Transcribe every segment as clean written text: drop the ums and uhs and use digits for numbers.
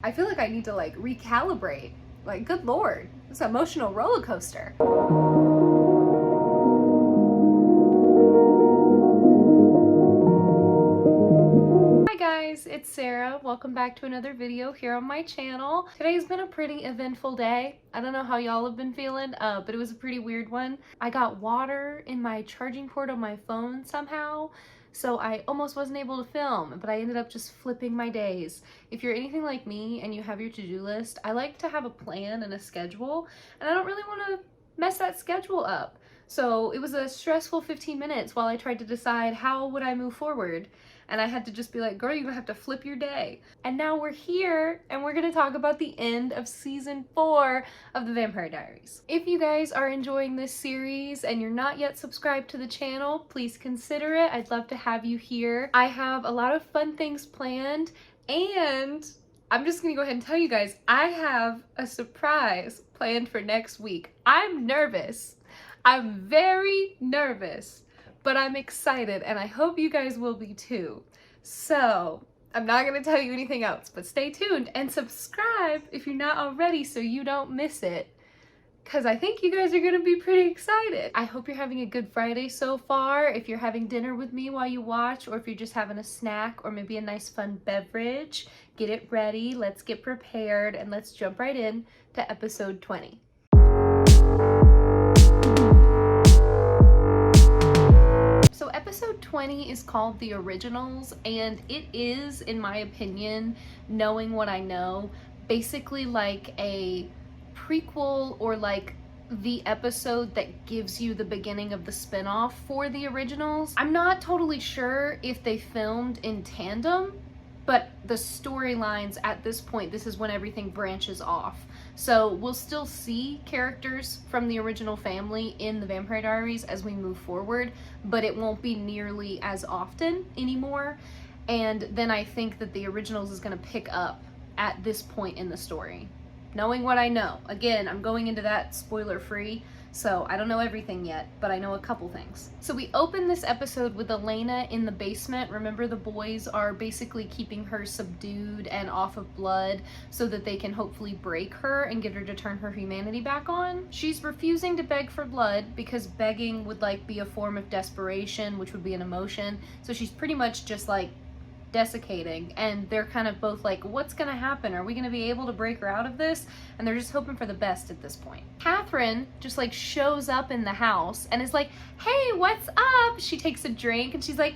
I feel like I need to like recalibrate. Like, good Lord, it's an emotional roller coaster. Hi guys, it's Sarah. Welcome back to another video here on my channel. Today's been a pretty eventful day. I don't know how y'all have been feeling, but it was a pretty weird one. I got water in my charging port on my phone somehow, so I almost wasn't able to film, but I ended up just flipping my days. If you're anything like me and you have your to-do list, I like to have a plan and a schedule, and I don't really want to mess that schedule up. So it was a stressful 15 minutes while I tried to decide how would I move forward. And I had to just be like, girl, you're gonna have to flip your day. And now we're here and we're gonna talk about the end of season 4 of The Vampire Diaries. If you guys are enjoying this series and you're not yet subscribed to the channel, please consider it. I'd love to have you here. I have a lot of fun things planned, and I'm just gonna go ahead and tell you guys, I have a surprise planned for next week. I'm nervous. I'm very nervous, but I'm excited and I hope you guys will be too. So I'm not gonna tell you anything else, but stay tuned and subscribe if you're not already so you don't miss it, because I think you guys are gonna be pretty excited. I hope you're having a good Friday so far. If you're having dinner with me while you watch, or if you're just having a snack or maybe a nice fun beverage, get it ready, let's get prepared, and let's jump right in to episode 20. So episode 20 is called The Originals, and it is, in my opinion, knowing what I know, basically like a prequel or like the episode that gives you the beginning of the spinoff for The Originals. I'm not totally sure if they filmed in tandem, but the storylines at this point, this is when everything branches off. So we'll still see characters from the original family in The Vampire Diaries as we move forward, but it won't be nearly as often anymore. And then I think that The Originals is going to pick up at this point in the story. Knowing what I know. Again, I'm going into that spoiler free, so I don't know everything yet, but I know a couple things. So we open this episode with Elena in the basement. Remember, the boys are basically keeping her subdued and off of blood so that they can hopefully break her and get her to turn her humanity back on. She's refusing to beg for blood because begging would like be a form of desperation, which would be an emotion. So she's pretty much just like desiccating, and they're kind of both like, what's gonna happen? Are we gonna be able to break her out of this? And they're just hoping for the best at this point. Catherine just like shows up in the house and is like, hey, what's up? She takes a drink and she's like,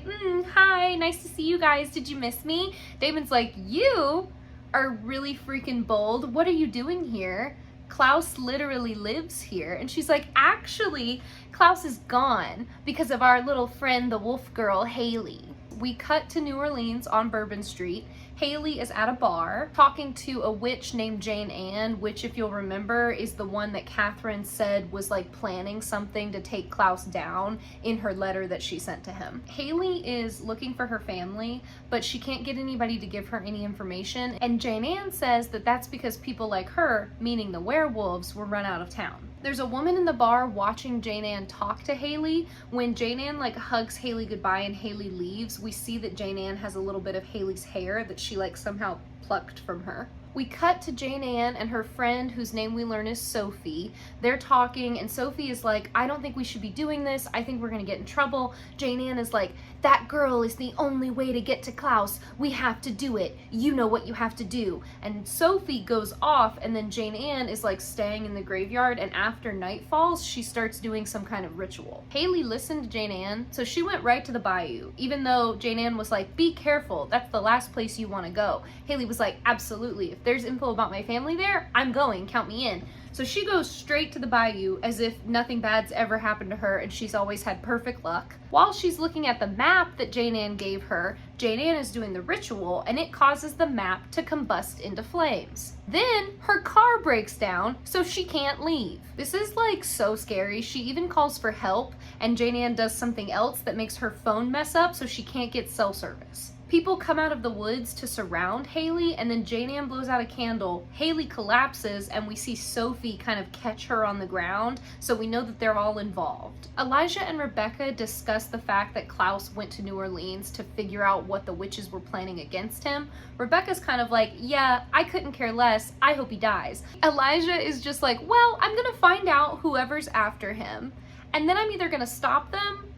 hi, nice to see you guys. Did you miss me? Damon's like, you are really freaking bold. What are you doing here? Klaus literally lives here. And she's like, actually, Klaus is gone because of our little friend, the wolf girl, Haley. We cut to New Orleans on Bourbon Street. Haley is at a bar talking to a witch named Jane Ann, which, if you'll remember, is the one that Catherine said was like planning something to take Klaus down in her letter that she sent to him. Haley is looking for her family, but she can't get anybody to give her any information, and Jane Ann says that that's because people like her, meaning the werewolves, were run out of town. There's a woman in the bar watching Jane Ann talk to Haley. When Jane Ann like hugs Haley goodbye and Haley leaves, we see that Jane Ann has a little bit of Haley's hair that she like somehow plucked from her. We cut to Jane Ann and her friend, whose name we learn is Sophie. They're talking, and Sophie is like, I don't think we should be doing this. I think we're gonna get in trouble. Jane Ann is like, that girl is the only way to get to Klaus. We have to do it. You know what you have to do. And Sophie goes off, and then Jane Ann is like staying in the graveyard, and after night falls, she starts doing some kind of ritual. Haley listened to Jane Ann, so she went right to the bayou, even though Jane Ann was like, be careful, that's the last place you want to go. Haley was like, absolutely. If there's info about my family there, I'm going, count me in. So she goes straight to the bayou as if nothing bad's ever happened to her and she's always had perfect luck. While she's looking at the map that Jane Ann gave her, Jane Ann is doing the ritual and it causes the map to combust into flames. Then her car breaks down, so she can't leave. This is like so scary. She even calls for help, and Jane Ann does something else that makes her phone mess up so she can't get cell service. People come out of the woods to surround Haley, and then Jane Ann blows out a candle. Haley collapses, and we see Sophie kind of catch her on the ground, so we know that they're all involved. Elijah and Rebecca discuss the fact that Klaus went to New Orleans to figure out what the witches were planning against him. Rebecca's kind of like, yeah, I couldn't care less. I hope he dies. Elijah is just like, well, I'm gonna find out whoever's after him, and then I'm either gonna stop them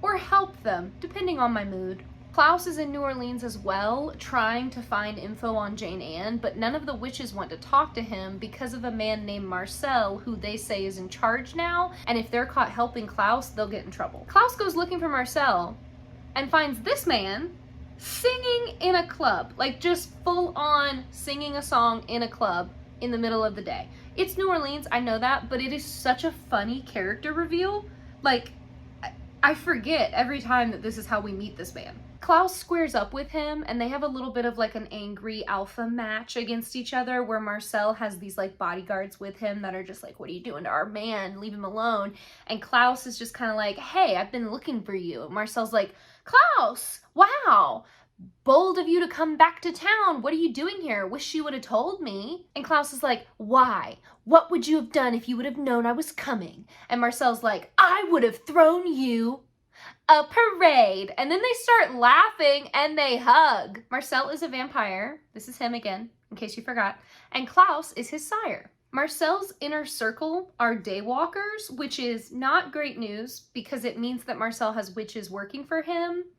or help them, depending on my mood. Klaus is in New Orleans as well, trying to find info on Jane Ann, but none of the witches want to talk to him because of a man named Marcel, who they say is in charge now, and if they're caught helping Klaus, they'll get in trouble. Klaus goes looking for Marcel and finds this man singing in a club, like just full on singing a song in a club in the middle of the day. It's New Orleans, I know that, but it is such a funny character reveal. Like, I forget every time that this is how we meet this man. Klaus squares up with him, and they have a little bit of like an angry alpha match against each other, where Marcel has these like bodyguards with him that are just like, what are you doing to our man? Leave him alone. And Klaus is just kind of like, hey, I've been looking for you. And Marcel's like, Klaus, wow, bold of you to come back to town. What are you doing here? Wish you would have told me. And Klaus is like, why? What would you have done if you would have known I was coming? And Marcel's like, I would have thrown you a parade. And then they start laughing and they hug. Marcel is a vampire. This is him again, in case you forgot. And Klaus is his sire. Marcel's inner circle are daywalkers, which is not great news because it means that Marcel has witches working for him /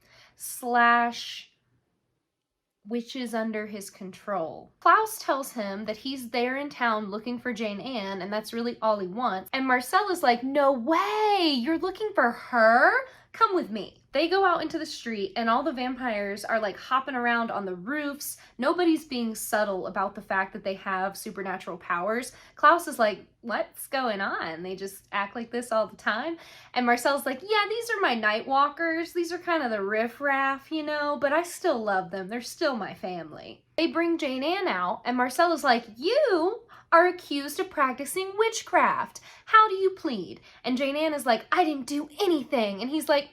witches under his control. Klaus tells him that he's there in town looking for Jane Ann, and that's really all he wants. And Marcel is like, no way, you're looking for her? Come with me. They go out into the street, and all the vampires are like hopping around on the roofs. Nobody's being subtle about the fact that they have supernatural powers. Klaus is like, what's going on? They just act like this all the time. And Marcel's like, yeah, these are my night walkers. These are kind of the riffraff, you know, but I still love them. They're still my family. They bring Jane Ann out, and Marcel is like, you are accused of practicing witchcraft. How do you plead? And Jane Ann is like, I didn't do anything. And he's like,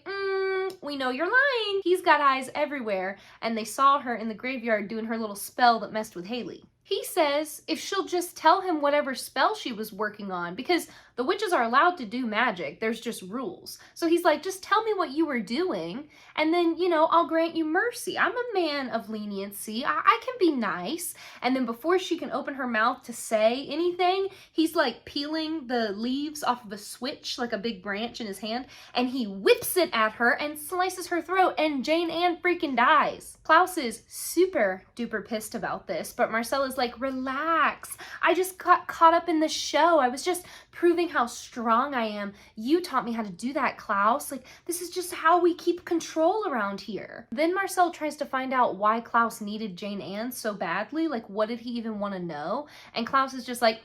we know you're lying. He's got eyes everywhere. And they saw her in the graveyard doing her little spell that messed with Haley. He says if she'll just tell him whatever spell she was working on, because the witches are allowed to do magic. There's just rules. So he's like, just tell me what you were doing, and then, you know, I'll grant you mercy. I'm a man of leniency. I can be nice. And then before she can open her mouth to say anything, he's like peeling the leaves off of a switch, like a big branch in his hand, and he whips it at her and slices her throat, and Jane Ann freaking dies. Klaus is super duper pissed about this, but Marcel is like, relax. I just got caught up in the show. I was just proving how strong I am. You taught me how to do that, Klaus. Like, this is just how we keep control around here. Then Marcel tries to find out why Klaus needed Jane Ann so badly. Like, what did he even want to know? And Klaus is just like,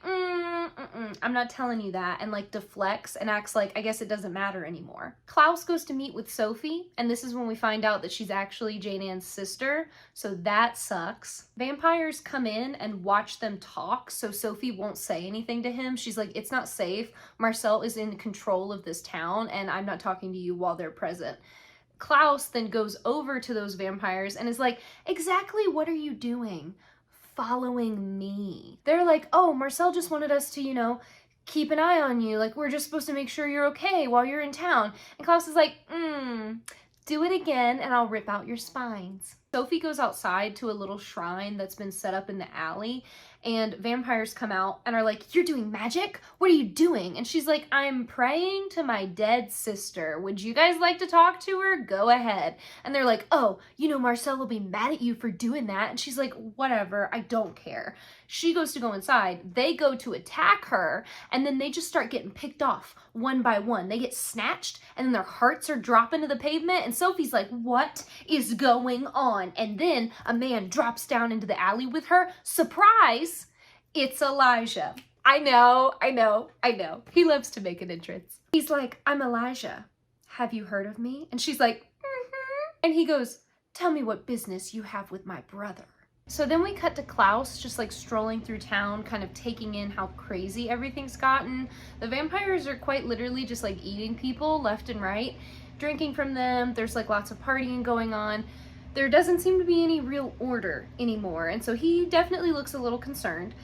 I'm not telling you that, and like deflects and acts like, I guess it doesn't matter anymore. Klaus goes to meet with Sophie, and this is when we find out that she's actually Jane Ann's sister, so that sucks. Vampires come in and watch them talk, so Sophie won't say anything to him. She's like, it's not safe. Marcel is in control of this town, and I'm not talking to you while they're present. Klaus then goes over to those vampires and is like, exactly what are you doing? Following me. They're like, oh, Marcel just wanted us to, you know, keep an eye on you. Like, we're just supposed to make sure you're okay while you're in town. And Klaus is like, do it again and I'll rip out your spines. Sophie goes outside to a little shrine that's been set up in the alley, and vampires come out and are like, you're doing magic? What are you doing? And she's like, I'm praying to my dead sister. Would you guys like to talk to her? Go ahead. And they're like, oh, you know, Marcel will be mad at you for doing that. And she's like, whatever, I don't care. She goes to go inside. They go to attack her, and then they just start getting picked off one by one. They get snatched, and then their hearts are dropping to the pavement, and Sophie's like, what is going on? And then a man drops down into the alley with her. Surprise! It's Elijah. I know. He loves to make an entrance. He's like, I'm Elijah. Have you heard of me? And she's like, mm-hmm. And he goes, tell me what business you have with my brother. So then we cut to Klaus just like strolling through town, kind of taking in how crazy everything's gotten. The vampires are quite literally just like eating people left and right, drinking from them. There's like lots of partying going on. there doesn't seem to be any real order anymore, and so he definitely looks a little concerned.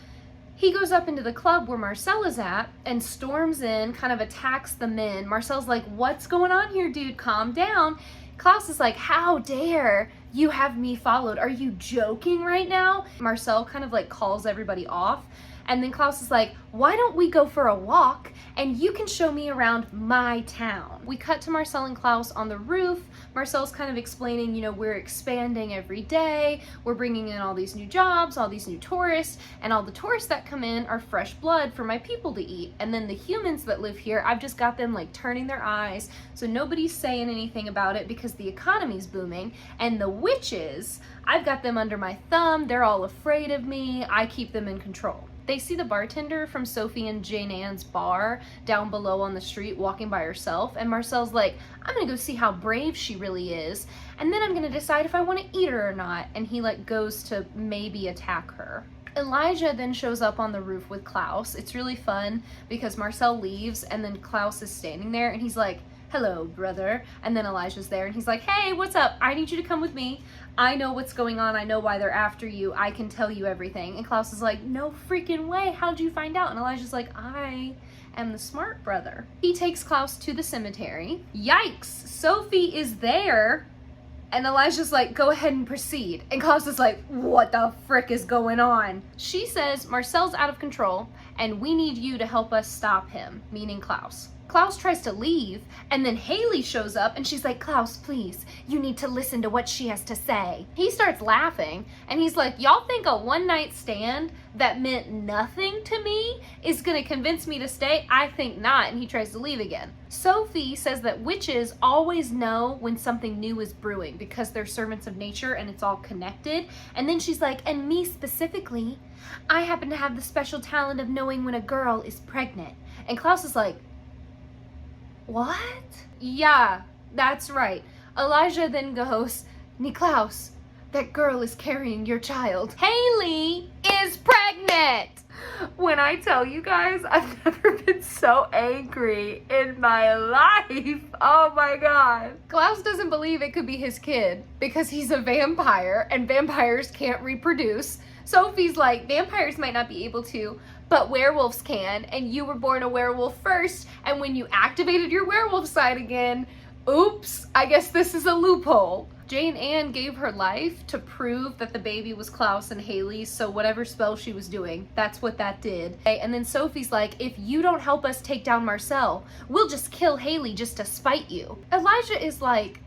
He goes up into the club where Marcel is at and storms in, kind of attacks the men. Marcel's like, what's going on here, dude? Calm down. Klaus is like, how dare you have me followed? Are you joking right now? Marcel kind of like calls everybody off. And then Klaus is like, why don't we go for a walk and you can show me around my town? We cut to Marcel and Klaus on the roof. Marcel's kind of explaining, we're expanding every day. We're bringing in all these new jobs, all these new tourists, and all the tourists that come in are fresh blood for my people to eat. And then the humans that live here, I've just got them like turning their eyes. So nobody's saying anything about it because the economy's booming. And the witches, I've got them under my thumb. They're all afraid of me. I keep them in control. They see the bartender from Sophie and Jane Ann's bar down below on the street walking by herself, and Marcel's like, I'm gonna go see how brave she really is, and then I'm gonna decide if I want to eat her or not, and he like goes to maybe attack her. Elijah then shows up on the roof with Klaus. It's really fun because Marcel leaves and then Klaus is standing there and he's like, hello, brother. And then Elijah's there and he's like, hey, what's up? I need you to come with me. I know what's going on. I know why they're after you. I can tell you everything. And Klaus is like, no freaking way. How'd you find out? And Elijah's like, I am the smart brother. He takes Klaus to the cemetery. Yikes, Sophie is there. And Elijah's like, go ahead and proceed. And Klaus is like, what the frick is going on? She says, Marcel's out of control and we need you to help us stop him, meaning Klaus. Klaus tries to leave, and then Haley shows up, and she's like, Klaus, please, you need to listen to what she has to say. He starts laughing, and he's like, y'all think a one-night stand that meant nothing to me is gonna convince me to stay? I think not, and he tries to leave again. Sophie says that witches always know when something new is brewing because they're servants of nature and it's all connected. And then she's like, and me specifically, I happen to have the special talent of knowing when a girl is pregnant. And Klaus is like, what? Yeah, that's right. Elijah then goes, Niklaus, that girl is carrying your child. Haley is pregnant! When I tell you guys, I've never been so angry in my life. Oh my God. Klaus doesn't believe it could be his kid because he's a vampire and vampires can't reproduce. Sophie's like, vampires might not be able to, but werewolves can, and you were born a werewolf first, and when you activated your werewolf side again, oops, I guess this is a loophole. Jane Ann gave her life to prove that the baby was Klaus and Haley's, so whatever spell she was doing, that's what that did. And then Sophie's like, if you don't help us take down Marcel, we'll just kill Haley just to spite you. Elijah is like,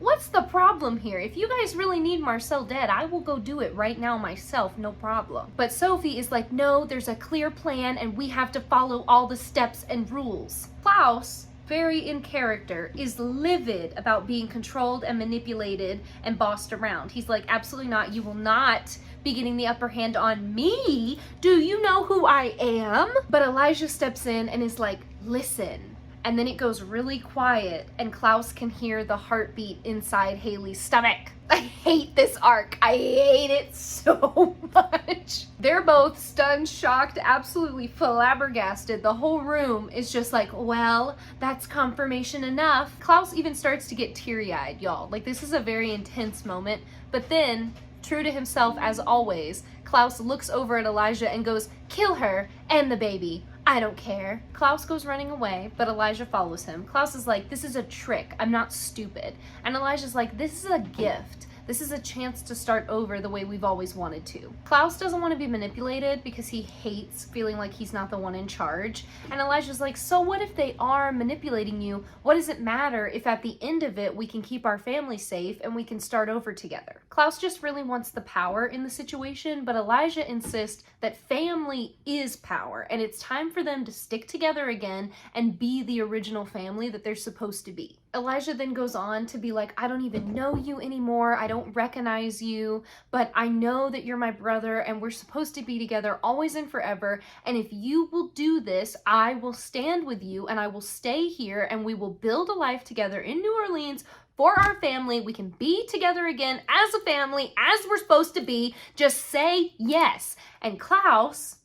what's the problem here? If you guys really need Marcel dead, I will go do it right now myself, no problem. But Sophie is like, no, there's a clear plan and we have to follow all the steps and rules. Klaus, very in character, is livid about being controlled and manipulated and bossed around. He's like, absolutely not. You will not be getting the upper hand on me. Do you know who I am? But Elijah steps in and is like, listen. And then it goes really quiet and Klaus can hear the heartbeat inside Haley's stomach. I hate this arc. I hate it so much. They're both stunned, shocked, absolutely flabbergasted. The whole room is just like, well, that's confirmation enough. Klaus even starts to get teary-eyed, y'all. Like, this is a very intense moment. But then, true to himself as always, Klaus looks over at Elijah and goes, kill her and the baby. I don't care. Klaus goes running away, but Elijah follows him. Klaus is like, this is a trick. I'm not stupid. And Elijah's like, this is a gift. This is a chance to start over the way we've always wanted to. Klaus doesn't want to be manipulated because he hates feeling like he's not the one in charge. And Elijah's like, so what if they are manipulating you? What does it matter if at the end of it we can keep our family safe and we can start over together? Klaus just really wants the power in the situation, but Elijah insists that family is power and it's time for them to stick together again and be the original family that they're supposed to be. Elijah then goes on to be like, I don't even know you anymore. I don't recognize you, but I know that you're my brother and we're supposed to be together always and forever. And if you will do this, I will stand with you and I will stay here and we will build a life together in New Orleans for our family. We can be together again as a family, as we're supposed to be. Just say yes. And Klaus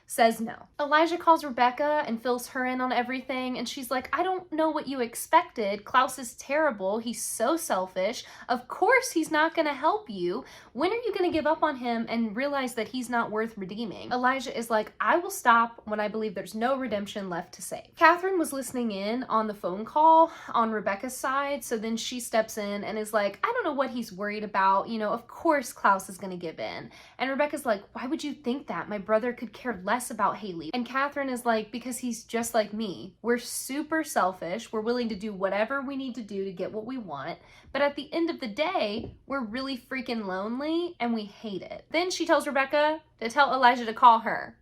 says no. Elijah calls Rebecca and fills her in on everything, and she's like, I don't know what you expected. Klaus is terrible. He's so selfish. Of course he's not gonna help you. When are you gonna give up on him and realize that he's not worth redeeming? Elijah is like, I will stop when I believe there's no redemption left to save. Catherine was listening in on the phone call on Rebecca's side, so then she steps in and is like, I don't know what he's worried about. You know, of course Klaus is gonna give in. And Rebecca's like, why would you think that? My brother could care less about Haley. And Catherine is like, because he's just like me. We're super selfish. We're willing to do whatever we need to do to get what we want. But at the end of the day, we're really freaking lonely and we hate it. Then she tells Rebecca to tell Elijah to call her,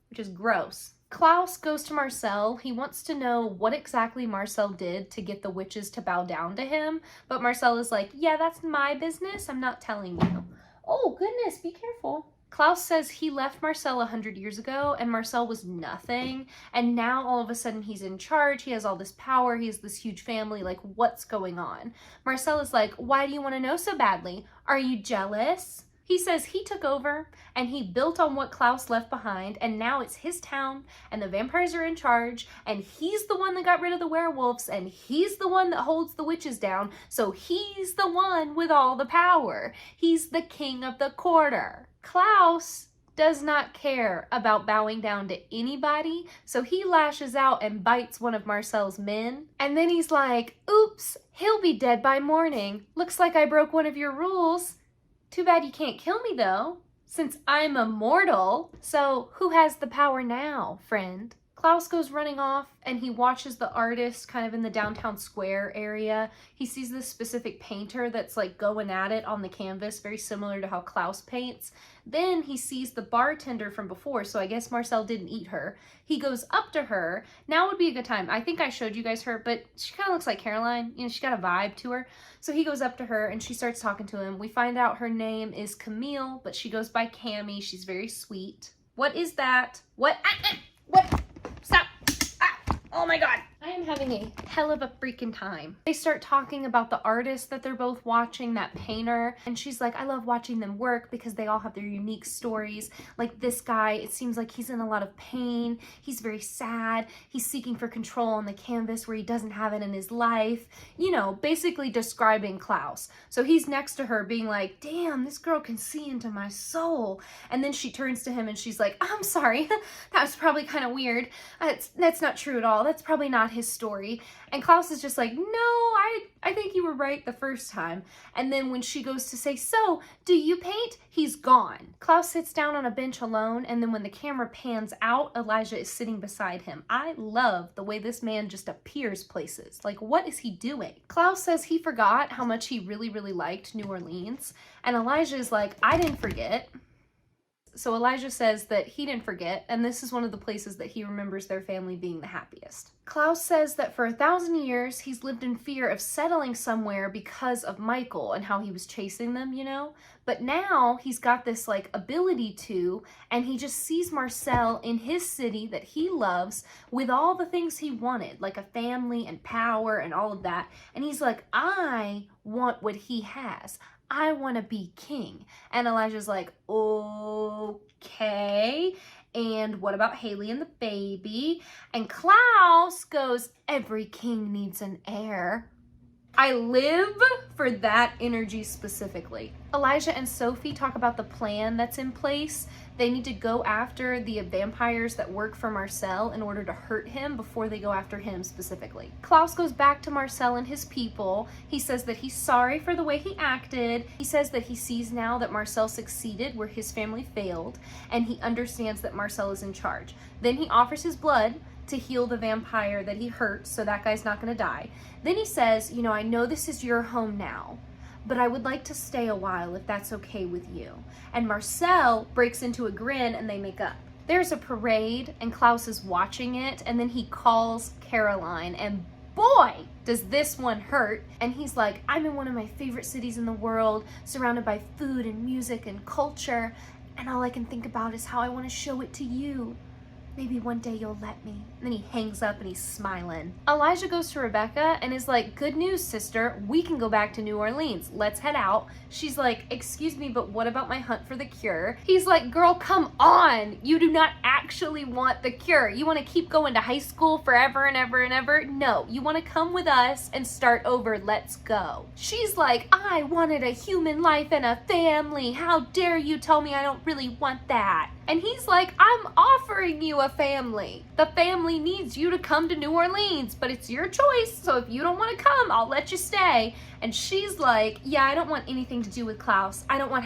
which is gross. Klaus goes to Marcel. He wants to know what exactly Marcel did to get the witches to bow down to him. But Marcel is like, yeah, that's my business. I'm not telling you. Oh, goodness, be careful. Klaus says he left Marcel 100 years ago and Marcel was nothing. And now all of a sudden he's in charge. He has all this power. He has this huge family. Like, what's going on? Marcel is like, why do you want to know so badly? Are you jealous? He says he took over and he built on what Klaus left behind, and now it's his town and the vampires are in charge, and he's the one that got rid of the werewolves, and he's the one that holds the witches down, so he's the one with all the power. He's the king of the quarter. Klaus does not care about bowing down to anybody, so he lashes out and bites one of Marcel's men, and then he's like, oops, he'll be dead by morning. Looks like I broke one of your rules. Too bad you can't kill me though, since I'm immortal. So who has the power now, friend? Klaus goes running off and he watches the artist kind of in the downtown square area. He sees this specific painter that's like going at it on the canvas, very similar to how Klaus paints. Then he sees the bartender from before, so I guess Marcel didn't eat her. He goes up to her. Now would be a good time. I think I showed you guys her, but she kind of looks like Caroline. You know, she got a vibe to her. So he goes up to her and she starts talking to him. We find out her name is Camille, but she goes by Cammy. She's very sweet. What is that? What? What? Stop! Ah, oh my god. I am having a hell of a freaking time. They start talking about the artist that they're both watching, that painter, and she's like, I love watching them work because they all have their unique stories. Like this guy, it seems like he's in a lot of pain. He's very sad. He's seeking for control on the canvas where he doesn't have it in his life. You know, basically describing Klaus. So he's next to her being like, damn, this girl can see into my soul. And then she turns to him and she's like, I'm sorry, that was probably kind of weird. That's not true at all. That's probably not his story. And Klaus is just like, no, I think you were right the first time. And then when she goes to say, so, do you paint? He's gone. Klaus sits down on a bench alone, and then when the camera pans out, Elijah is sitting beside him. I love the way this man just appears places. Like, what is he doing? Klaus says he forgot how much he really, really liked New Orleans. And Elijah is like, I didn't forget. So Elijah says that he didn't forget, and this is one of the places that he remembers their family being the happiest. Klaus says that for 1,000 years, he's lived in fear of settling somewhere because of Michael and how he was chasing them, you know? But now he's got this like ability to, and he just sees Marcel in his city that he loves with all the things he wanted, like a family and power and all of that. And he's like, I want what he has. I want to be king. And Elijah's like, okay. And what about Haley and the baby? And Klaus goes, every king needs an heir. I live for that energy specifically. Elijah and Sophie talk about the plan that's in place. They need to go after the vampires that work for Marcel in order to hurt him before they go after him specifically. Klaus goes back to Marcel and his people. He says that he's sorry for the way he acted. He says that he sees now that Marcel succeeded where his family failed, and he understands that Marcel is in charge. Then he offers his blood to heal the vampire that he hurt, so that guy's not gonna die. Then he says, you know, I know this is your home now, but I would like to stay a while if that's okay with you. And Marcel breaks into a grin and they make up. There's a parade and Klaus is watching it, and then he calls Caroline, and boy, does this one hurt. And he's like, I'm in one of my favorite cities in the world, surrounded by food and music and culture, and all I can think about is how I want to show it to you. Maybe one day you'll let me. And then he hangs up and he's smiling. Elijah goes to Rebecca and is like, good news, sister. We can go back to New Orleans. Let's head out. She's like, excuse me, but what about my hunt for the cure? He's like, girl, come on. You do not actually want the cure. You want to keep going to high school forever and ever and ever? No, you want to come with us and start over. Let's go. She's like, I wanted a human life and a family. How dare you tell me I don't really want that? And he's like, I'm offering you a family. The family needs you to come to New Orleans, but it's your choice. So if you don't want to come, I'll let you stay. And she's like, yeah, I don't want anything to do with Klaus. I don't want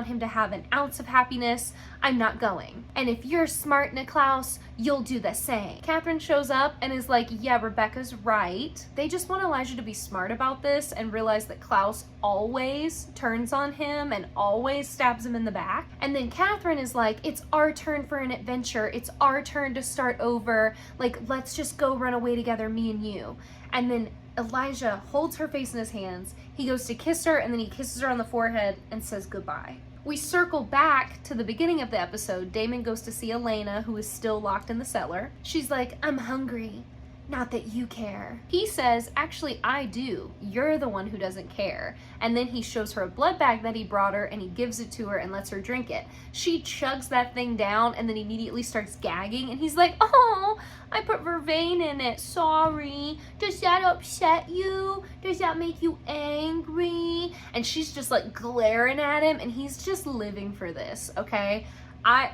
him to have an ounce of happiness. I'm not going. And if you're smart, Niklaus, you'll do the same. Catherine shows up and is like, yeah, Rebecca's right. They just want Elijah to be smart about this and realize that Klaus always turns on him and always stabs him in the back. And then Catherine is like, it's our turn for an adventure. It's our turn to start over. Like, let's just go run away together, me and you. And then Elijah holds her face in his hands. He goes to kiss her and then he kisses her on the forehead and says goodbye. We circle back to the beginning of the episode. Damon goes to see Elena, who is still locked in the cellar. She's like, I'm hungry. Not that you care. He says, actually, I do. You're the one who doesn't care. And then he shows her a blood bag that he brought her and he gives it to her and lets her drink it. She chugs that thing down and then immediately starts gagging. And he's like, oh, I put vervain in it. Sorry. Does that upset you? Does that make you angry? And she's just like glaring at him and he's just living for this, okay?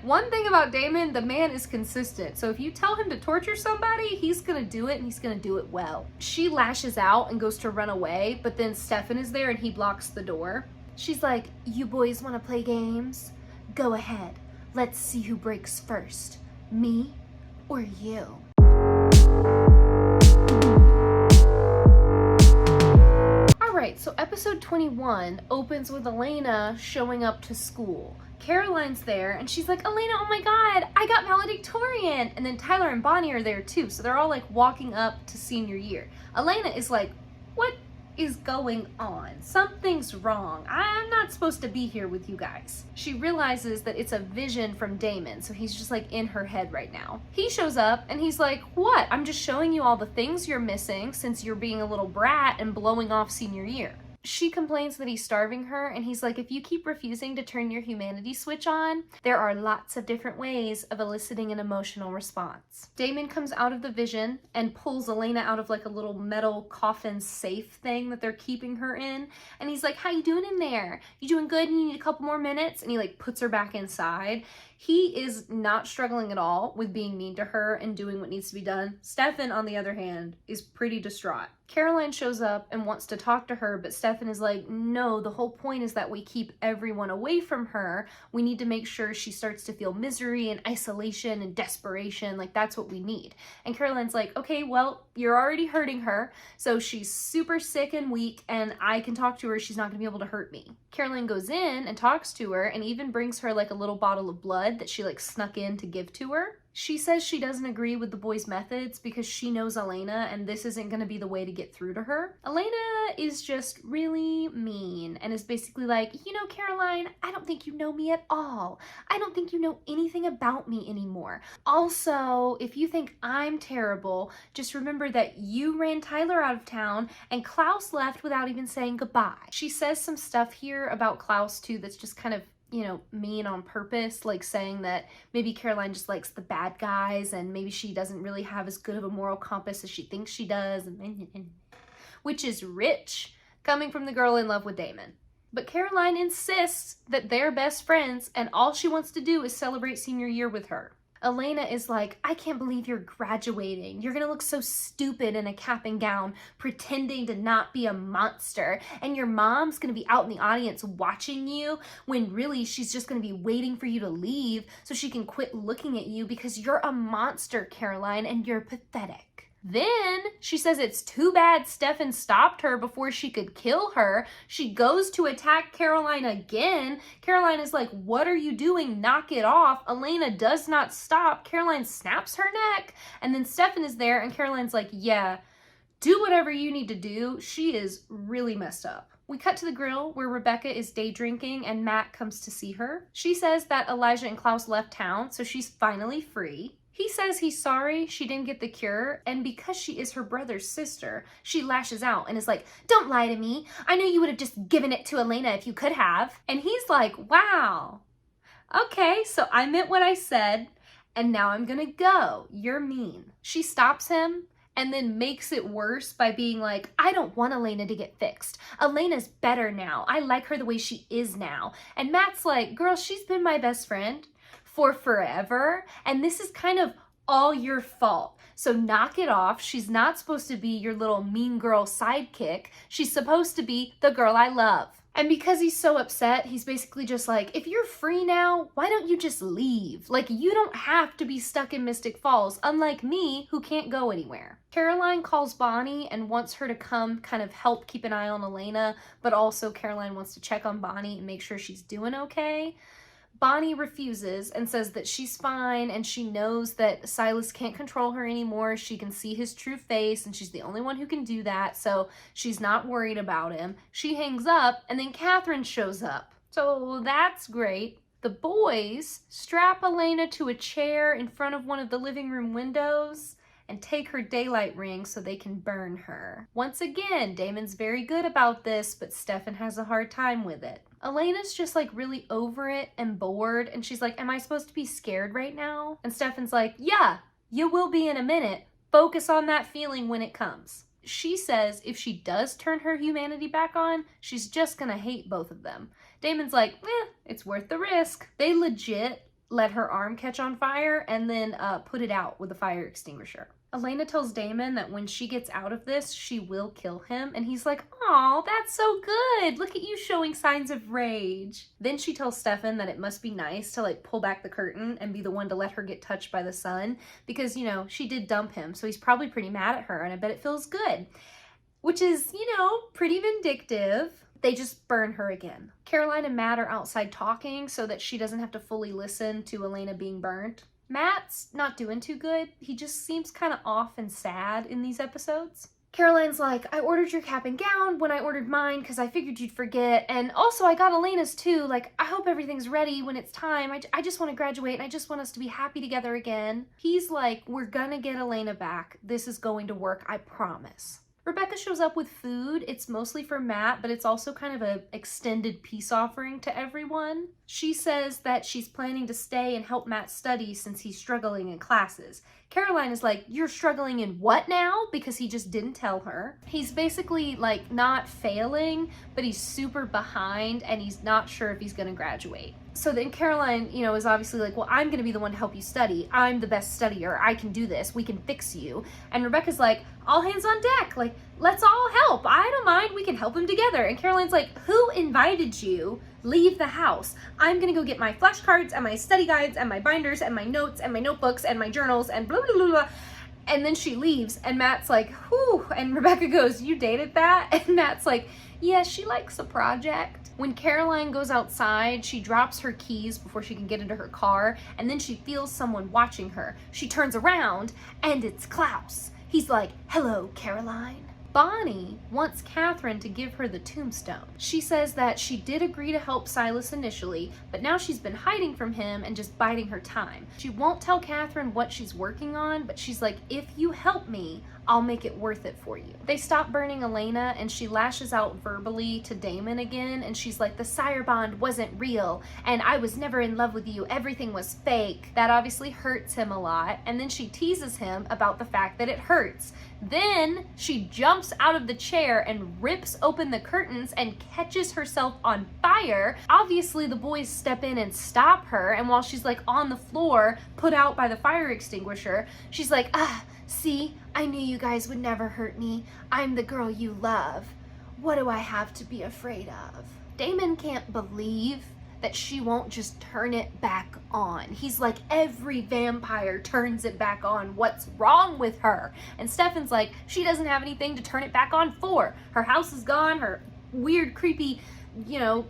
One thing about Damon, the man is consistent. So if you tell him to torture somebody, he's gonna do it and he's gonna do it well. She lashes out and goes to run away, but then Stefan is there and he blocks the door. She's like, you boys wanna play games? Go ahead. Let's see who breaks first. Me or you? Alright, so episode 21 opens with Elena showing up to school. Caroline's there and she's like, Elena, oh my god, I got valedictorian. And then Tyler and Bonnie are there too. So they're all like walking up to senior year. Elena is like, what is going on? Something's wrong. I'm not supposed to be here with you guys. She realizes that it's a vision from Damon. So he's just like in her head right now. He shows up and he's like, what? I'm just showing you all the things you're missing since you're being a little brat and blowing off senior year. She complains that he's starving her, and he's like, if you keep refusing to turn your humanity switch on, there are lots of different ways of eliciting an emotional response. Damon comes out of the vision and pulls Elena out of like a little metal coffin safe thing that they're keeping her in, and he's like, how you doing in there? You doing good? You need a couple more minutes? And he like puts her back inside. He is not struggling at all with being mean to her and doing what needs to be done. Stefan, on the other hand, is pretty distraught. Caroline shows up and wants to talk to her, but Stefan is like, no, the whole point is that we keep everyone away from her. We need to make sure she starts to feel misery and isolation and desperation. Like, that's what we need. And Caroline's like, okay, well, you're already hurting her. So she's super sick and weak and I can talk to her. She's not gonna be able to hurt me. Caroline goes in and talks to her and even brings her like a little bottle of blood that she like snuck in to give to her. She says she doesn't agree with the boys' methods because she knows Elena and this isn't going to be the way to get through to her. Elena is just really mean and is basically like, you know, Caroline, I don't think you know me at all. I don't think you know anything about me anymore. Also, if you think I'm terrible, just remember that you ran Tyler out of town and Klaus left without even saying goodbye. She says some stuff here about Klaus too that's just kind of, you know, mean on purpose, like saying that maybe Caroline just likes the bad guys and maybe she doesn't really have as good of a moral compass as she thinks she does, which is rich coming from the girl in love with Damon. But Caroline insists that they're best friends and all she wants to do is celebrate senior year with her. Elena is like, I can't believe you're graduating. You're gonna look so stupid in a cap and gown, pretending to not be a monster. And your mom's gonna be out in the audience watching you when really she's just gonna be waiting for you to leave so she can quit looking at you because you're a monster, Caroline, and you're pathetic. Then she says it's too bad Stefan stopped her before she could kill her. She goes to attack Caroline again. Caroline is like, what are you doing? Knock it off. Elena does not stop. Caroline snaps her neck. And then Stefan is there and Caroline's like, yeah, do whatever you need to do. She is really messed up. We cut to the grill where Rebecca is day drinking and Matt comes to see her. She says that Elijah and Klaus left town, so she's finally free. He says he's sorry she didn't get the cure, and because she is her brother's sister, she lashes out and is like, "Don't lie to me. I know you would have just given it to Elena if you could have." And he's like, "Wow. Okay, so I meant what I said, and now I'm gonna go. You're mean." She stops him and then makes it worse by being like, "I don't want Elena to get fixed. Elena's better now. I like her the way she is now." And Matt's like, "Girl, she's been my best friend for forever, and this is kind of all your fault. So knock it off. She's not supposed to be your little mean girl sidekick. She's supposed to be the girl I love." And because he's so upset, he's basically just like, "If you're free now, why don't you just leave? Like, you don't have to be stuck in Mystic Falls, unlike me, who can't go anywhere." Caroline calls Bonnie and wants her to come kind of help keep an eye on Elena, but also Caroline wants to check on Bonnie and make sure she's doing okay. Bonnie refuses and says that she's fine and she knows that Silas can't control her anymore. She can see his true face and she's the only one who can do that, so she's not worried about him. She hangs up and then Catherine shows up. So that's great. The boys strap Elena to a chair in front of one of the living room windows and take her daylight ring so they can burn her. Once again, Damon's very good about this, but Stefan has a hard time with it. Elena's just like really over it and bored, and she's like, "Am I supposed to be scared right now?" And Stefan's like, "Yeah, you will be in a minute. Focus on that feeling when it comes." She says if she does turn her humanity back on, she's just gonna hate both of them. Damon's like, it's worth the risk. They legit let her arm catch on fire and then put it out with a fire extinguisher. Elena tells Damon that when she gets out of this, she will kill him, and he's like, "Aw, that's so good. Look at you showing signs of rage." Then she tells Stefan that it must be nice to like pull back the curtain and be the one to let her get touched by the sun, because, you know, she did dump him, so he's probably pretty mad at her, and I bet it feels good. Which is, you know, pretty vindictive. They just burn her again. Caroline and Matt are outside talking so that she doesn't have to fully listen to Elena being burnt. Matt's not doing too good. He just seems kind of off and sad in these episodes. Caroline's like, "I ordered your cap and gown when I ordered mine because I figured you'd forget. And also I got Elena's too. Like, I hope everything's ready when it's time. I just want to graduate and I just want us to be happy together again." He's like, "We're gonna get Elena back. This is going to work, I promise." Rebecca shows up with food. It's mostly for Matt, but it's also kind of an extended peace offering to everyone. She says that she's planning to stay and help Matt study since he's struggling in classes. Caroline is like, "You're struggling in what now?" Because he just didn't tell her. He's basically like not failing, but he's super behind and he's not sure if he's gonna graduate. So then Caroline, you know, is obviously like, "Well, I'm gonna be the one to help you study. I'm the best studier. I can do this. We can fix you." And Rebecca's like, "All hands on deck. Like, let's all help. I don't mind. We can help him together." And Caroline's like, "Who invited you? Leave the house. I'm gonna go get my flashcards and my study guides and my binders and my notes and my notebooks and my journals and blah, blah, blah, blah." And then she leaves and Matt's like, "Whew." And Rebecca goes, "You dated that?" And Matt's like, "Yeah, she likes a project." When Caroline goes outside, she drops her keys before she can get into her car, and then she feels someone watching her. She turns around, and it's Klaus. He's like, "Hello, Caroline." Bonnie wants Catherine to give her the tombstone. She says that she did agree to help Silas initially, but now she's been hiding from him and just biding her time. She won't tell Catherine what she's working on, but she's like, "If you help me, I'll make it worth it for you." They stop burning Elena and she lashes out verbally to Damon again, and she's like, "The sire bond wasn't real, and I was never in love with you. Everything was fake." That obviously hurts him a lot, and then she teases him about the fact that it hurts. Then she jumps out of the chair and rips open the curtains and catches herself on fire. Obviously the boys step in and stop her, and while she's like on the floor, put out by the fire extinguisher, she's like, "See, I knew you guys would never hurt me. I'm the girl you love. What do I have to be afraid of?" Damon can't believe that she won't just turn it back on. He's like, "Every vampire turns it back on. What's wrong with her?" And Stefan's like, "She doesn't have anything to turn it back on for. Her house is gone. Her weird, creepy, you know,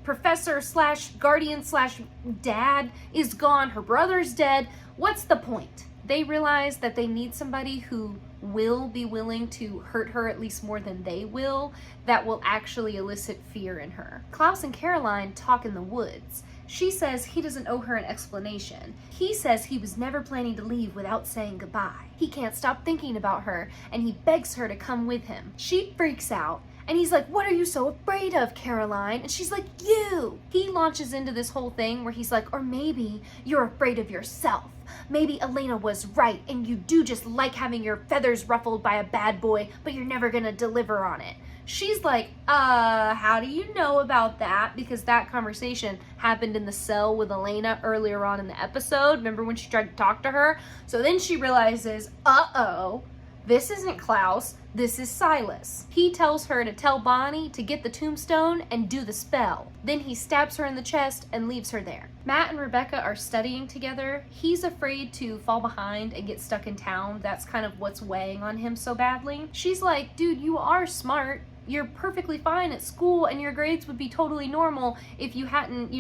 professor slash guardian slash dad is gone. Her brother's dead. What's the point?" They realize that they need somebody who will be willing to hurt her at least more than they will, that will actually elicit fear in her. Klaus and Caroline talk in the woods. She says he doesn't owe her an explanation. He says he was never planning to leave without saying goodbye. He can't stop thinking about her, and he begs her to come with him. She freaks out, and he's like, what are you so afraid of, Caroline? And she's like, you! He launches into this whole thing where he's like, or maybe you're afraid of yourself. Maybe Elena was right, and you do just like having your feathers ruffled by a bad boy, but you're never gonna deliver on it. She's like, how do you know about that? Because that conversation happened in the cell with Elena earlier on in the episode. Remember when she tried to talk to her? So then she realizes, uh-oh, this isn't Klaus, this is Silas. He tells her to tell Bonnie to get the tombstone and do the spell. Then he stabs her in the chest and leaves her there. Matt and Rebecca are studying together. He's afraid to fall behind and get stuck in town. That's kind of what's weighing on him so badly. She's like, dude, you are smart. You're perfectly fine at school and your grades would be totally normal if you hadn't,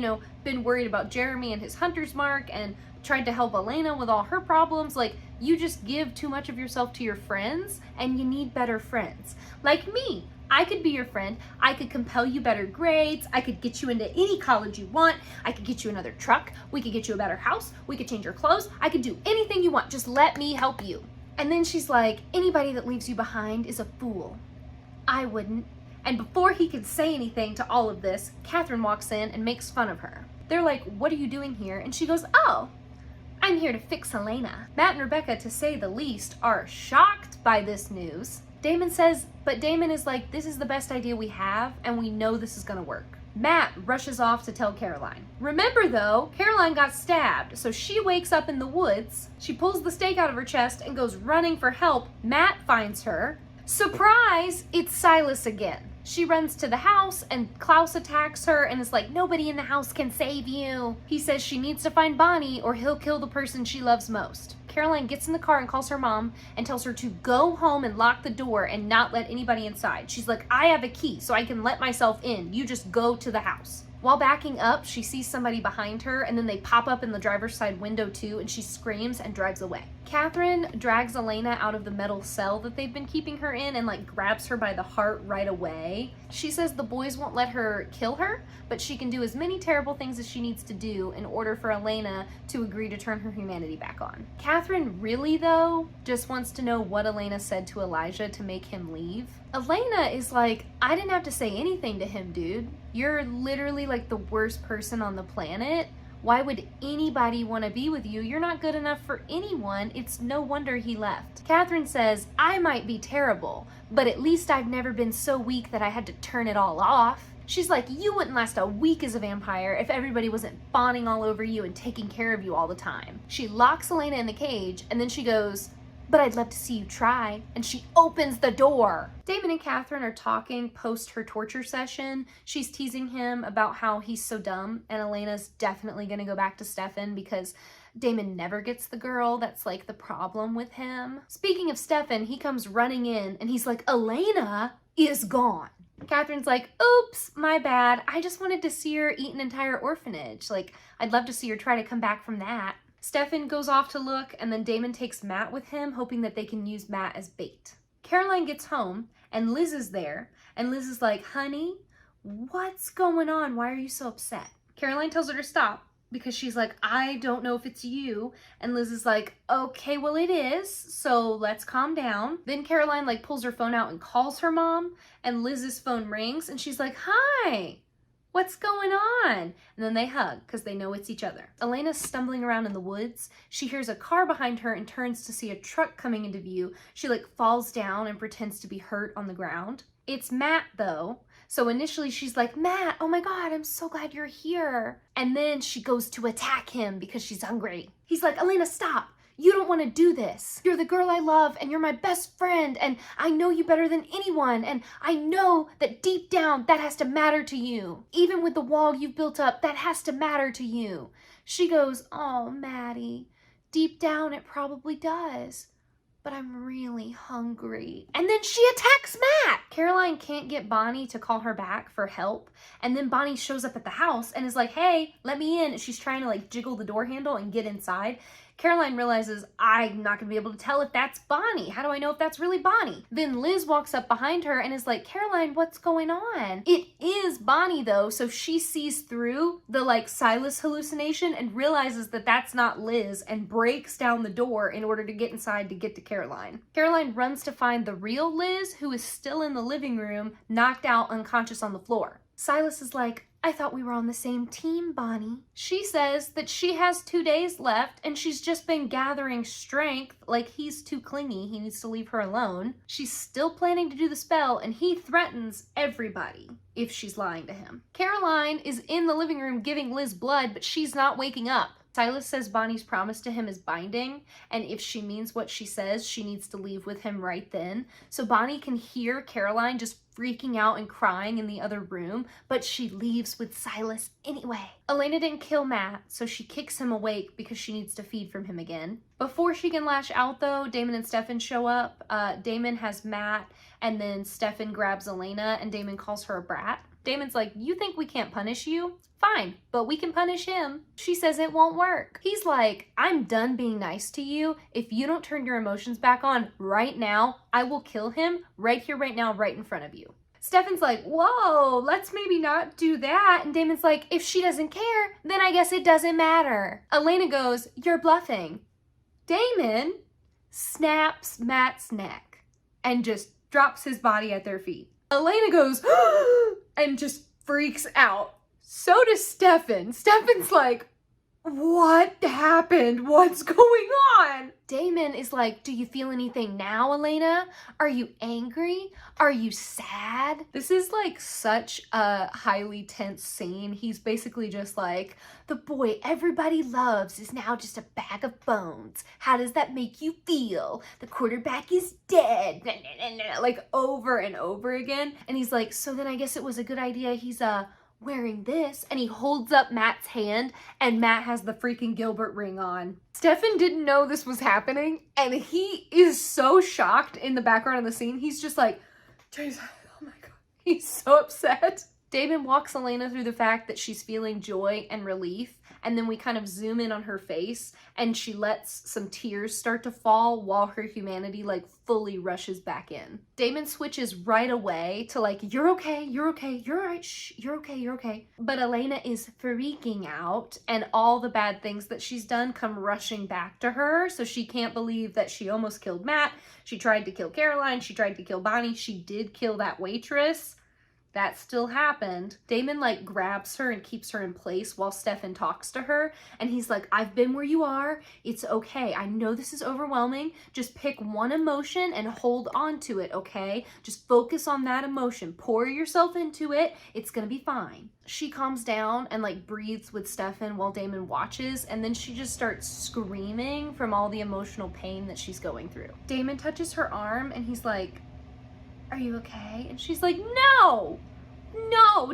been worried about Jeremy and his hunter's mark and tried to help Elena with all her problems. Like, you just give too much of yourself to your friends and you need better friends. Like me. I could be your friend. I could compel you better grades. I could get you into any college you want. I could get you another truck. We could get you a better house. We could change your clothes. I could do anything you want. Just let me help you. And then she's like, anybody that leaves you behind is a fool. I wouldn't. And before he could say anything to all of this, Catherine walks in and makes fun of her. They're like, what are you doing here? And she goes, oh, I'm here to fix Elena. Matt and Rebecca, to say the least, are shocked by this news. Damon says, but Damon is like, this is the best idea we have, and we know this is gonna work. Matt rushes off to tell Caroline. Remember though, Caroline got stabbed, so she wakes up in the woods. She pulls the stake out of her chest and goes running for help. Matt finds her. Surprise, it's Silas again. She runs to the house and Klaus attacks her and is like, nobody in the house can save you. He says she needs to find Bonnie or he'll kill the person she loves most. Caroline gets in the car and calls her mom and tells her to go home and lock the door and not let anybody inside. She's like, I have a key so I can let myself in. You just go to the house. While backing up, she sees somebody behind her and then they pop up in the driver's side window too and she screams and drives away. Catherine drags Elena out of the metal cell that they've been keeping her in and grabs her by the heart right away. She says the boys won't let her kill her, but she can do as many terrible things as she needs to do in order for Elena to agree to turn her humanity back on. Catherine really though just wants to know what Elena said to Elijah to make him leave. Elena is like, I didn't have to say anything to him, dude. You're literally the worst person on the planet. Why would anybody want to be with you? You're not good enough for anyone. It's no wonder he left. Catherine says, I might be terrible, but at least I've never been so weak that I had to turn it all off. She's like, you wouldn't last a week as a vampire if everybody wasn't fawning all over you and taking care of you all the time. She locks Elena in the cage and then she goes, but I'd love to see you try. And she opens the door. Damon and Catherine are talking post her torture session. She's teasing him about how he's so dumb and Elena's definitely gonna go back to Stefan because Damon never gets the girl. That's the problem with him. Speaking of Stefan, he comes running in and he's like, Elena is gone. Catherine's like, oops, my bad. I just wanted to see her eat an entire orphanage. I'd love to see her try to come back from that. Stefan goes off to look, and then Damon takes Matt with him, hoping that they can use Matt as bait. Caroline gets home, and Liz is there, and Liz is like, honey, what's going on? Why are you so upset? Caroline tells her to stop, because she's like, I don't know if it's you. And Liz is like, okay, well it is, so let's calm down. Then Caroline pulls her phone out and calls her mom, and Liz's phone rings, and she's like, hi. What's going on? And then they hug because they know it's each other. Elena's stumbling around in the woods. She hears a car behind her and turns to see a truck coming into view. She falls down and pretends to be hurt on the ground. It's Matt though. So initially she's like, Matt, oh my God, I'm so glad you're here. And then she goes to attack him because she's hungry. He's like, Elena, stop. You don't want to do this. You're the girl I love and you're my best friend and I know you better than anyone and I know that deep down that has to matter to you. Even with the wall you've built up, that has to matter to you. She goes, oh, Maddie, deep down it probably does, but I'm really hungry. And then she attacks Matt. Caroline can't get Bonnie to call her back for help. And then Bonnie shows up at the house and is like, hey, let me in. She's trying to jiggle the door handle and get inside. Caroline realizes, I'm not gonna be able to tell if that's Bonnie. How do I know if that's really Bonnie? Then Liz walks up behind her and is like, Caroline, what's going on? It is Bonnie though, so she sees through the like Silas hallucination and realizes that that's not Liz and breaks down the door in order to get inside to get to Caroline. Caroline runs to find the real Liz, who is still in the living room, knocked out unconscious on the floor. Silas is like, I thought we were on the same team, Bonnie. She says that she has 2 days left and she's just been gathering strength, like he's too clingy, he needs to leave her alone. She's still planning to do the spell and he threatens everybody if she's lying to him. Caroline is in the living room giving Liz blood, but she's not waking up. Silas says Bonnie's promise to him is binding, and if she means what she says, she needs to leave with him right then. So Bonnie can hear Caroline just freaking out and crying in the other room, but she leaves with Silas anyway. Elena didn't kill Matt, so she kicks him awake because she needs to feed from him again. Before she can lash out though, Damon and Stefan show up. Damon has Matt, and then Stefan grabs Elena, and Damon calls her a brat. Damon's like, you think we can't punish you? Fine, but we can punish him. She says it won't work. He's like, I'm done being nice to you. If you don't turn your emotions back on right now, I will kill him right here, right now, right in front of you. Stefan's like, whoa, let's maybe not do that. And Damon's like, if she doesn't care, then I guess it doesn't matter. Elena goes, you're bluffing. Damon snaps Matt's neck and just drops his body at their feet. Elena goes, and just freaks out. So does Stefan. Stefan's like, what happened? What's going on? Damon is like, do you feel anything now, Elena? Are you angry? Are you sad? This is like such a highly tense scene. He's basically just like, the boy everybody loves is now just a bag of bones. How does that make you feel? The quarterback is dead. Like over and over again. And he's like, so then I guess it was a good idea he's wearing this, and he holds up Matt's hand, and Matt has the freaking Gilbert ring on. Stefan didn't know this was happening, and he is so shocked in the background of the scene. He's just like, Jesus, oh my God. He's so upset. Damon walks Elena through the fact that she's feeling joy and relief, and then we kind of zoom in on her face, and she lets some tears start to fall while her humanity like fully rushes back in. Damon switches right away to like, you're okay, you're okay, you're all right, shh, you're okay, you're okay. But Elena is freaking out, and all the bad things that she's done come rushing back to her, so she can't believe that she almost killed Matt. She tried to kill Caroline, she tried to kill Bonnie, she did kill that waitress. That still happened. Damon like grabs her and keeps her in place while Stefan talks to her. And he's like, I've been where you are. It's okay. I know this is overwhelming. Just pick one emotion and hold on to it, okay? Just focus on that emotion. Pour yourself into it. It's gonna be fine. She calms down and like breathes with Stefan while Damon watches. And then she just starts screaming from all the emotional pain that she's going through. Damon touches her arm and he's like, are you okay? And she's like, no,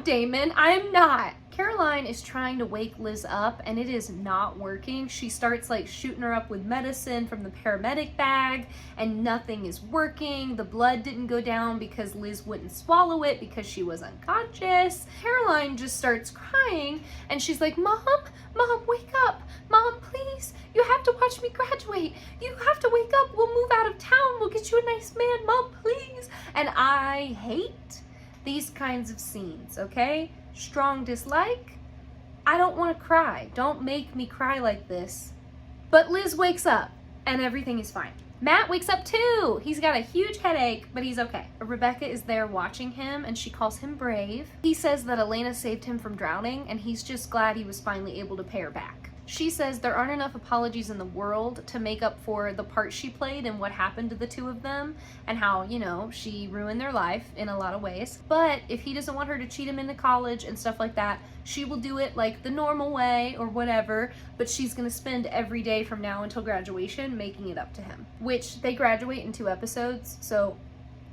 Damon, I'm not. Caroline is trying to wake Liz up and it is not working. She starts like shooting her up with medicine from the paramedic bag and nothing is working. The blood didn't go down because Liz wouldn't swallow it because she was unconscious. Caroline just starts crying and she's like, Mom, wake up. Mom, please, you have to watch me graduate. You have to wake up. We'll move out of town. We'll get you a nice man. Mom, please. And I hate these kinds of scenes, okay? Strong dislike. I don't want to cry. Don't make me cry like this. But Liz wakes up and everything is fine. Matt wakes up too. He's got a huge headache, but he's okay. Rebecca is there watching him and she calls him brave. He says that Elena saved him from drowning and he's just glad he was finally able to pay her back. She says there aren't enough apologies in the world to make up for the part she played and what happened to the two of them and how, you know, she ruined their life in a lot of ways. But if he doesn't want her to cheat him into college and stuff like that, she will do it like the normal way or whatever, but she's gonna spend every day from now until graduation making it up to him. Which they graduate in 2 episodes, so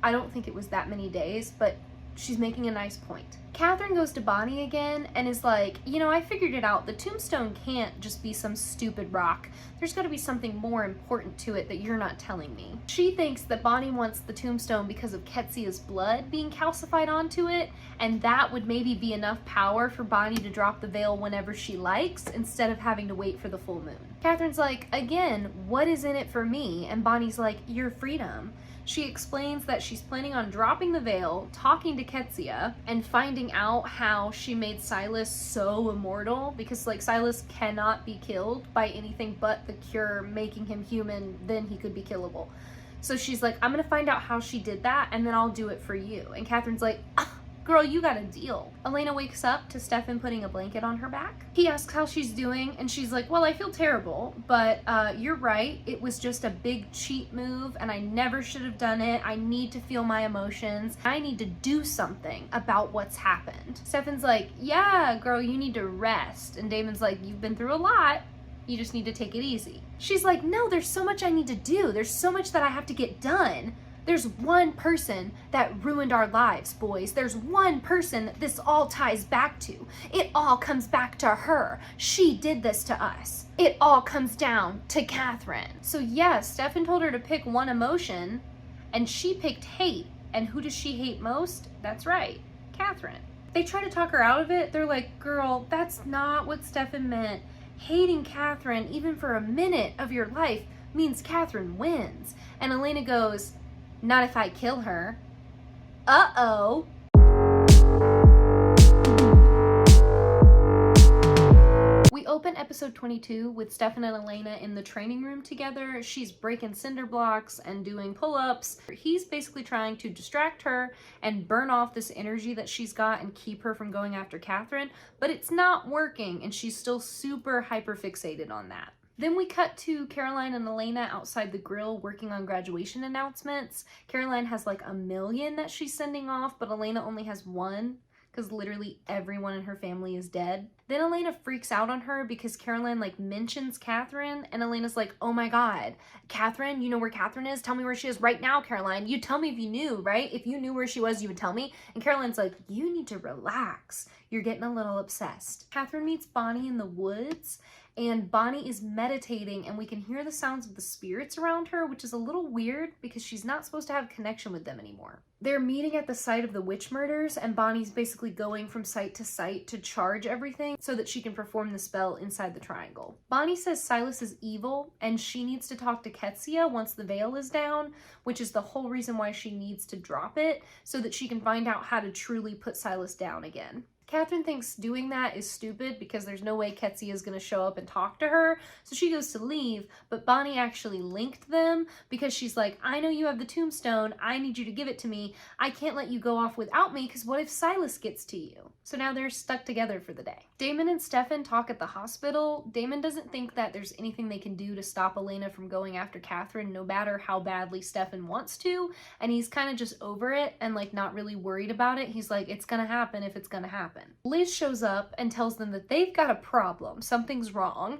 I don't think it was that many days, but she's making a nice point. Catherine goes to Bonnie again and is like, you know, I figured it out. The tombstone can't just be some stupid rock. There's gotta be something more important to it that you're not telling me. She thinks that Bonnie wants the tombstone because of Ketsia's blood being calcified onto it, and that would maybe be enough power for Bonnie to drop the veil whenever she likes, instead of having to wait for the full moon. Catherine's like, again, what is in it for me? And Bonnie's like, your freedom. She explains that she's planning on dropping the veil, talking to Ketsia, and finding out how she made Silas so immortal, because like Silas cannot be killed by anything but the cure making him human, then he could be killable. So she's like, I'm gonna find out how she did that and then I'll do it for you. And Catherine's like, girl, you got a deal. Elena wakes up to Stefan putting a blanket on her back. He asks how she's doing, and she's like, well, I feel terrible, but you're right. It was just a big cheat move, and I never should have done it. I need to feel my emotions. I need to do something about what's happened. Stefan's like, yeah, girl, you need to rest. And Damon's like, you've been through a lot. You just need to take it easy. She's like, no, there's so much I need to do. There's so much that I have to get done. There's one person that ruined our lives, boys. There's one person that this all ties back to. It all comes back to her. She did this to us. It all comes down to Catherine. So yes, Stefan told her to pick one emotion, and she picked hate. And who does she hate most? That's right, Catherine. They try to talk her out of it. They're like, girl, that's not what Stefan meant. Hating Catherine, even for a minute of your life, means Catherine wins. And Elena goes, not if I kill her. Uh-oh. We open episode 22 with Stefan and Elena in the training room together. She's breaking cinder blocks and doing pull-ups. He's basically trying to distract her and burn off this energy that she's got and keep her from going after Catherine, but it's not working, and she's still super hyper-fixated on that. Then we cut to Caroline and Elena outside the grill working on graduation announcements. Caroline has like 1 million that she's sending off, but Elena only has 1 because literally everyone in her family is dead. Then Elena freaks out on her because Caroline like mentions Catherine, and Elena's like, oh my god, Catherine, you know where Catherine is? Tell me where she is right now, Caroline. You tell me if you knew, right? If you knew where she was, you would tell me. And Caroline's like, you need to relax. You're getting a little obsessed. Catherine meets Bonnie in the woods, and Bonnie is meditating, and we can hear the sounds of the spirits around her, which is a little weird because she's not supposed to have a connection with them anymore. They're meeting at the site of the witch murders, and Bonnie's basically going from site to site to charge everything so that she can perform the spell inside the triangle. Bonnie says Silas is evil, and she needs to talk to Ketsia once the veil is down, which is the whole reason why she needs to drop it, so that she can find out how to truly put Silas down again. Catherine thinks doing that is stupid because there's no way Ketsia is going to show up and talk to her, so she goes to leave, but Bonnie actually linked them because she's like, I know you have the tombstone, I need you to give it to me, I can't let you go off without me because what if Silas gets to you? So now they're stuck together for the day. Damon and Stefan talk at the hospital. Damon doesn't think that there's anything they can do to stop Elena from going after Catherine, no matter how badly Stefan wants to, and he's kind of just over it and like not really worried about it. He's like, it's gonna happen if it's gonna happen. Liz shows up and tells them that they've got a problem, something's wrong.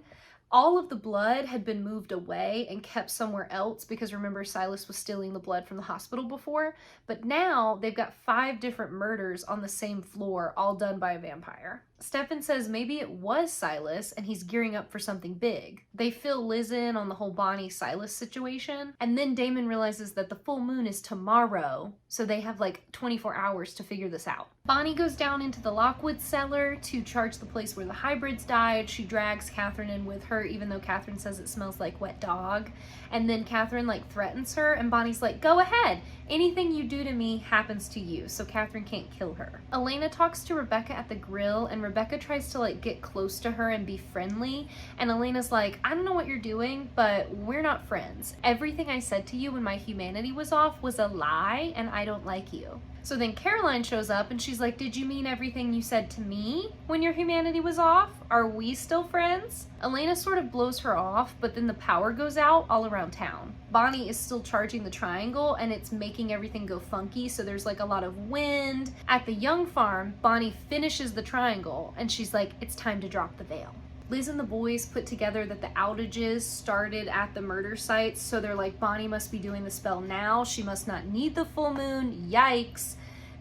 All of the blood had been moved away and kept somewhere else because remember Silas was stealing the blood from the hospital before, but now they've got 5 different murders on the same floor, all done by a vampire. Stefan says maybe it was Silas and he's gearing up for something big. They fill Liz in on the whole Bonnie-Silas situation, and then Damon realizes that the full moon is tomorrow, so they have like 24 hours to figure this out. Bonnie goes down into the Lockwood cellar to charge the place where the hybrids died. She drags Catherine in with her, even though Catherine says it smells like wet dog. And then Catherine like threatens her, and Bonnie's like, go ahead. Anything you do to me happens to you, so Catherine can't kill her. Elena talks to Rebecca at the grill, and Rebecca tries to like get close to her and be friendly, and Elena's like, I don't know what you're doing, but we're not friends. Everything I said to you when my humanity was off was a lie, and I don't like you. So then Caroline shows up and she's like, did you mean everything you said to me when your humanity was off? Are we still friends? Elena sort of blows her off, but then the power goes out all around town. Bonnie is still charging the triangle and it's making everything go funky, so there's like a lot of wind. At the Young farm, Bonnie finishes the triangle and she's like, it's time to drop the veil. Liz and the boys put together that the outages started at the murder sites, so they're like, Bonnie must be doing the spell now. She must not need the full moon. Yikes.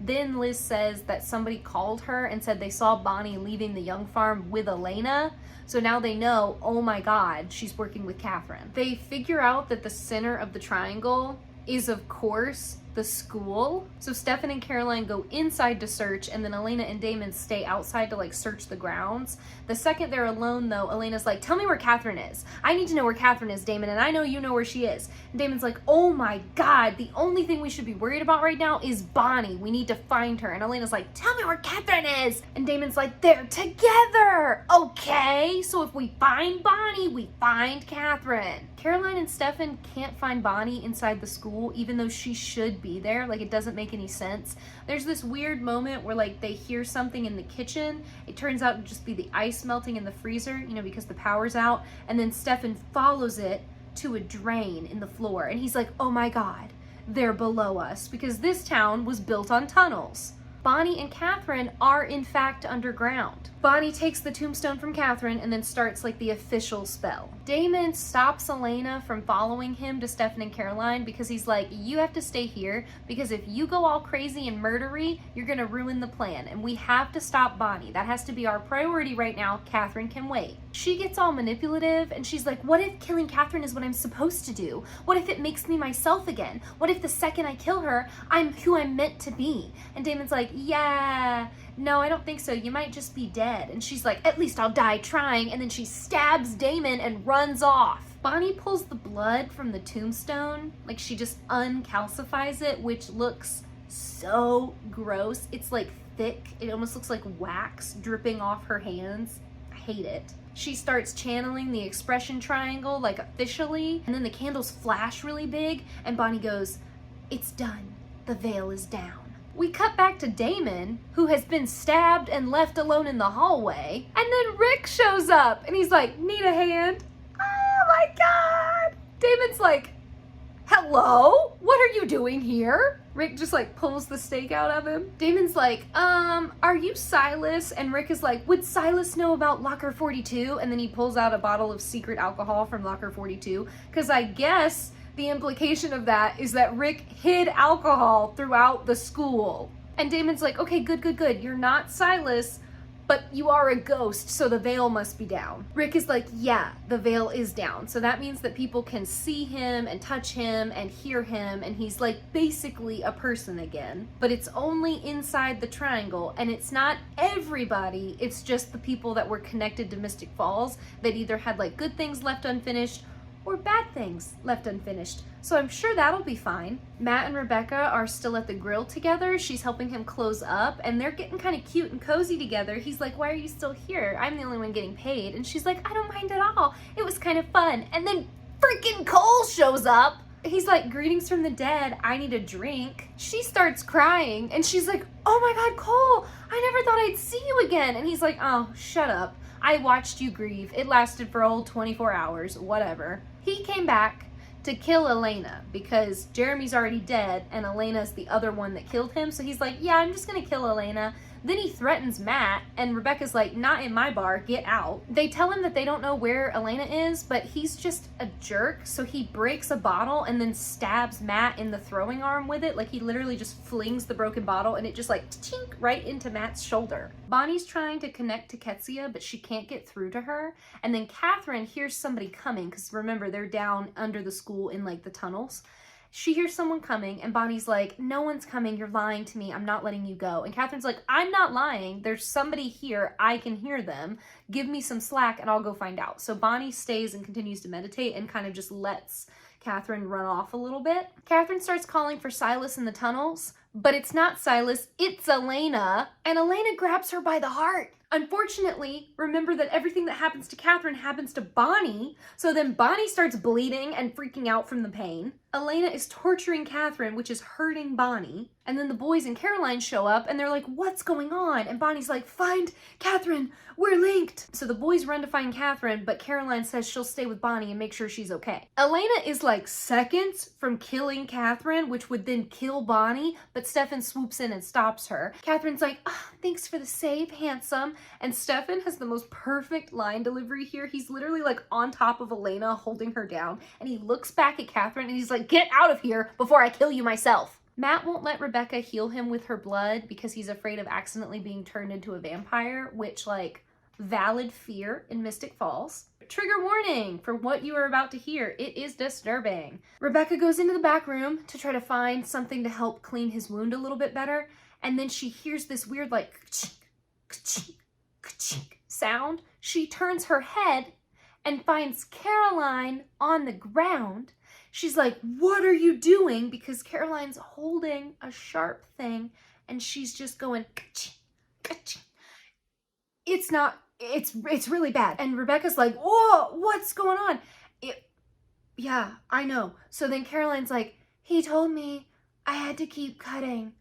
Then Liz says that somebody called her and said they saw Bonnie leaving the Young farm with Elena. So now they know, oh my God, she's working with Catherine. They figure out that the center of the triangle is, of course, the school. So Stefan and Caroline go inside to search, and then Elena and Damon stay outside to like search the grounds. The second they're alone though, Elena's like, tell me where Catherine is. I need to know where Catherine is, Damon, and I know you know where she is. And Damon's like, oh my God, the only thing we should be worried about right now is Bonnie. We need to find her. And Elena's like, tell me where Catherine is. And Damon's like, they're together. Okay, so if we find Bonnie, we find Catherine. Caroline and Stefan can't find Bonnie inside the school, even though she should be there. Like, it doesn't make any sense. There's this weird moment where like they hear something in the kitchen. It turns out to just be the ice melting in the freezer, you know, because the power's out. And then Stefan follows it to a drain in the floor. And he's like, oh my God, they're below us, because this town was built on tunnels. Bonnie and Catherine are in fact underground. Bonnie takes the tombstone from Catherine and then starts like the official spell. Damon stops Elena from following him to Stefan and Caroline because he's like, you have to stay here, because if you go all crazy and murdery, you're gonna ruin the plan, and we have to stop Bonnie. That has to be our priority right now. Catherine can wait. She gets all manipulative and she's like, what if killing Catherine is what I'm supposed to do? What if it makes me myself again? What if the second I kill her, I'm who I'm meant to be? And Damon's like, yeah, no, I don't think so. You might just be dead. And she's like, at least I'll die trying. And then she stabs Damon and runs off. Bonnie pulls the blood from the tombstone. Like, she just uncalcifies it, which looks so gross. It's like thick. It almost looks like wax dripping off her hands. I hate it. She starts channeling the expression triangle, like officially, and then the candles flash really big, and Bonnie goes, it's done. The veil is down. We cut back to Damon, who has been stabbed and left alone in the hallway, and then Rick shows up, and he's like, need a hand? Oh my God! Damon's like, hello? What are you doing here? Rick just like pulls the stake out of him. Damon's like, are you Silas? And Rick is like, would Silas know about locker 42? And then he pulls out a bottle of secret alcohol from locker 42, because I guess the implication of that is that Rick hid alcohol throughout the school. And Damon's like, okay, good. You're not Silas, but you are a ghost, so the veil must be down. Rick is like, yeah, the veil is down. So that means that people can see him and touch him and hear him, and he's like basically a person again. But it's only inside the triangle, and it's not everybody, it's just the people that were connected to Mystic Falls that either had like good things left unfinished or bad things left unfinished. So I'm sure that'll be fine. Matt and Rebecca are still at the grill together. She's helping him close up, and they're getting kind of cute and cozy together. He's like, why are you still here? I'm the only one getting paid. And she's like, I don't mind at all. It was kind of fun. And then freaking Cole shows up. He's like, greetings from the dead. I need a drink. She starts crying, and she's like, oh my God, Cole, I never thought I'd see you again. And he's like, oh, shut up. I watched you grieve. It lasted for old 24 hours, whatever. He came back to kill Elena because Jeremy's already dead and Elena's the other one that killed him. So he's like, yeah, I'm just gonna kill Elena. Then he threatens Matt, and Rebecca's like, not in my bar, get out. They tell him that they don't know where Elena is, but he's just a jerk, so he breaks a bottle and then stabs Matt in the throwing arm with it. Like, he literally just flings the broken bottle, and it just like chink right into Matt's shoulder. Bonnie's trying to connect to Ketsia, but she can't get through to her. And then Catherine hears somebody coming, because remember, they're down under the school in like the tunnels. She hears someone coming, and Bonnie's like, no one's coming, you're lying to me, I'm not letting you go. And Catherine's like, I'm not lying, there's somebody here, I can hear them, give me some slack and I'll go find out. So Bonnie stays and continues to meditate and kind of just lets Catherine run off a little bit. Catherine starts calling for Silas in the tunnels, but it's not Silas, it's Elena, and Elena grabs her by the heart. Unfortunately, remember that everything that happens to Catherine happens to Bonnie, so then Bonnie starts bleeding and freaking out from the pain. Elena is torturing Catherine, which is hurting Bonnie. And then the boys and Caroline show up, and they're like, what's going on? And Bonnie's like, find Catherine, we're linked. So the boys run to find Catherine, but Caroline says she'll stay with Bonnie and make sure she's okay. Elena is like seconds from killing Catherine, which would then kill Bonnie, but Stefan swoops in and stops her. Catherine's like, oh, thanks for the save, handsome. And Stefan has the most perfect line delivery here. He's literally like on top of Elena holding her down, and he looks back at Catherine and he's like, get out of here before I kill you myself. Matt won't let Rebecca heal him with her blood because he's afraid of accidentally being turned into a vampire, which, like, valid fear in Mystic Falls. Trigger warning for what you are about to hear. It is disturbing. Rebecca goes into the back room to try to find something to help clean his wound a little bit better, and then she hears this weird, like, ka-chink, ka-chink, ka-chink sound. She turns her head and finds Caroline on the ground. She's like, what are you doing? Because Caroline's holding a sharp thing and she's just going, ka-chink, ka-chink. It's really bad. And Rebecca's like, whoa, what's going on? Yeah, I know. So then Caroline's like, he told me I had to keep cutting.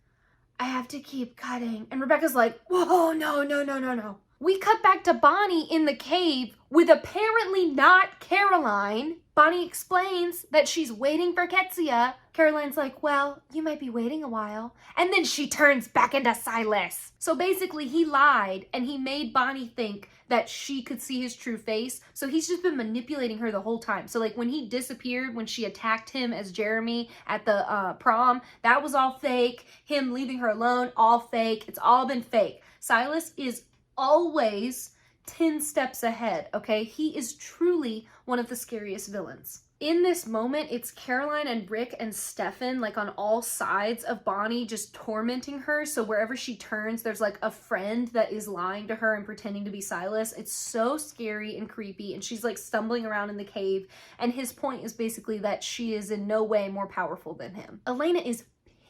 I have to keep cutting. And Rebecca's like, whoa, no, no, no, no, no. We cut back to Bonnie in the cave with apparently not Caroline. Bonnie explains that she's waiting for Ketsia. Caroline's like, well, you might be waiting a while. And then she turns back into Silas. So basically he lied and he made Bonnie think that she could see his true face. So he's just been manipulating her the whole time. So like when he disappeared, when she attacked him as Jeremy at the prom, that was all fake. Him leaving her alone, all fake. It's all been fake. Silas is always 10 steps ahead, okay? He is truly one of the scariest villains. In this moment, it's Caroline and Rick and Stefan, like on all sides of Bonnie, just tormenting her. So wherever she turns, there's like a friend that is lying to her and pretending to be Silas. It's so scary and creepy, and she's like stumbling around in the cave, and his point is basically that she is in no way more powerful than him. Elena is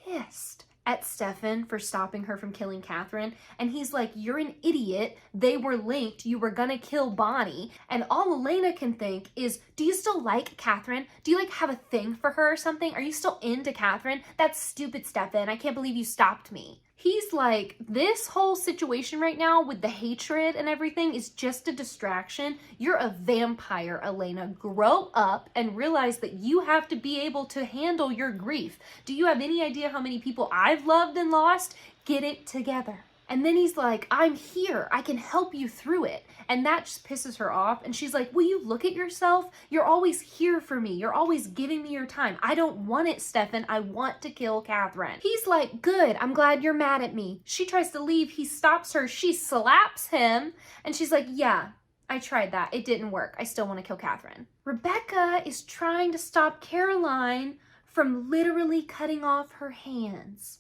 pissed at Stefan for stopping her from killing Catherine, and he's like, you're an idiot, they were linked, you were gonna kill Bonnie. And all Elena can think is, do you still like Catherine? Do you like have a thing for her or something? Are you still into Catherine? That's stupid, Stefan, I can't believe you stopped me. He's like, this whole situation right now with the hatred and everything is just a distraction. You're a vampire, Elena. Grow up and realize that you have to be able to handle your grief. Do you have any idea how many people I've loved and lost? Get it together. And then he's like, I'm here. I can help you through it. And that just pisses her off. And she's like, will you look at yourself? You're always here for me. You're always giving me your time. I don't want it, Stefan. I want to kill Catherine. He's like, good. I'm glad you're mad at me. She tries to leave. He stops her. She slaps him. And she's like, yeah, I tried that. It didn't work. I still want to kill Catherine. Rebecca is trying to stop Caroline from literally cutting off her hands.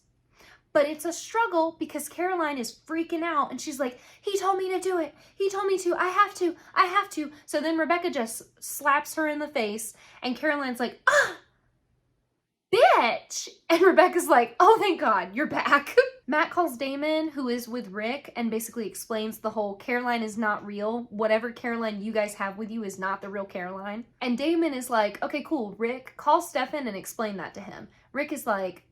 But it's a struggle because Caroline is freaking out and she's like, he told me to do it. He told me to. I have to. I have to. So then Rebecca just slaps her in the face and Caroline's like, ah, bitch. And Rebecca's like, oh, thank God, you're back. Matt calls Damon, who is with Rick, and basically explains the whole Caroline is not real. Whatever Caroline you guys have with you is not the real Caroline. And Damon is like, okay, cool, Rick, call Stefan and explain that to him. Rick is like,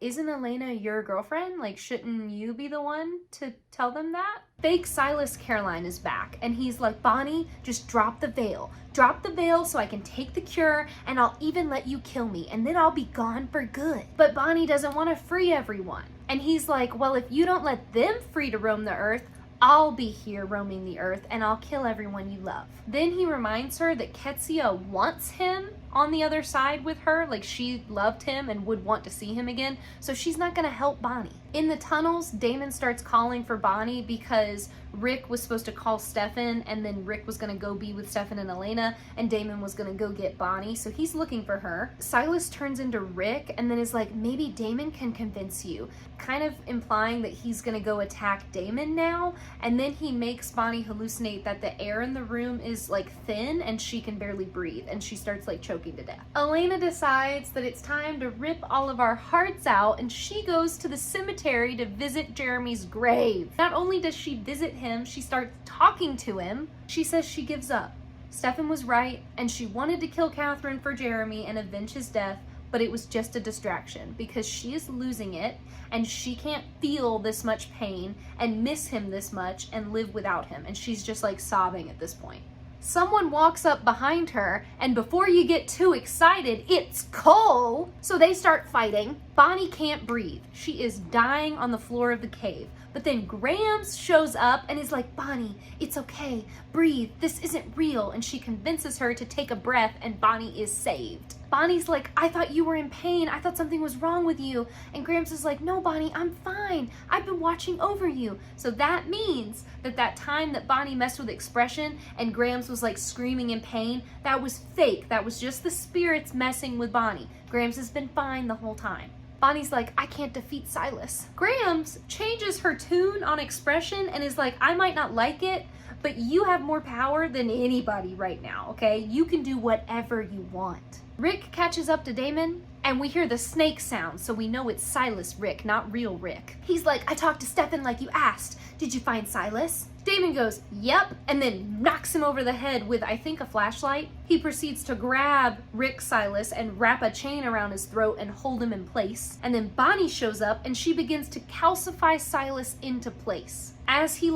isn't Elena your girlfriend? Like, shouldn't you be the one to tell them that? Fake Silas Caroline is back, and he's like, Bonnie, just drop the veil. Drop the veil so I can take the cure, and I'll even let you kill me, and then I'll be gone for good. But Bonnie doesn't want to free everyone. And he's like, well, if you don't let them free to roam the earth, I'll be here roaming the earth and I'll kill everyone you love. Then he reminds her that Ketsia wants him on the other side with her, like she loved him and would want to see him again, so she's not gonna help Bonnie. In the tunnels, Damon starts calling for Bonnie because Rick was supposed to call Stefan and then Rick was gonna go be with Stefan and Elena and Damon was gonna go get Bonnie, so he's looking for her. Silas turns into Rick and then is like, maybe Damon can convince you, kind of implying that he's gonna go attack Damon now, and then he makes Bonnie hallucinate that the air in the room is like thin and she can barely breathe and she starts like choking to death. Elena decides that it's time to rip all of our hearts out and she goes to the cemetery to visit Jeremy's grave. Not only does she visit him, she starts talking to him. She says she gives up. Stefan was right and she wanted to kill Catherine for Jeremy and avenge his death, but it was just a distraction because she is losing it and she can't feel this much pain and miss him this much and live without him, and she's just like sobbing at this point. Someone walks up behind her, and before you get too excited, it's Cole! So they start fighting. Bonnie can't breathe. She is dying on the floor of the cave. But then Grams shows up and is like, Bonnie, it's okay. Breathe. This isn't real. And she convinces her to take a breath, and Bonnie is saved. Bonnie's like, I thought you were in pain. I thought something was wrong with you. And Grams is like, no, Bonnie, I'm fine. I've been watching over you. So that means that time that Bonnie messed with expression and Grams was like screaming in pain, that was fake. That was just the spirits messing with Bonnie. Grams has been fine the whole time. Bonnie's like, I can't defeat Silas. Grams changes her tune on expression and is like, I might not like it, but you have more power than anybody right now, okay? You can do whatever you want. Rick catches up to Damon, and we hear the snake sound, so we know it's Silas Rick, not real Rick. He's like, I talked to Stefan like you asked. Did you find Silas? Damon goes, yep, and then knocks him over the head with, I think, a flashlight. He proceeds to grab Rick Silas and wrap a chain around his throat and hold him in place. And then Bonnie shows up, and she begins to calcify Silas into place. As he,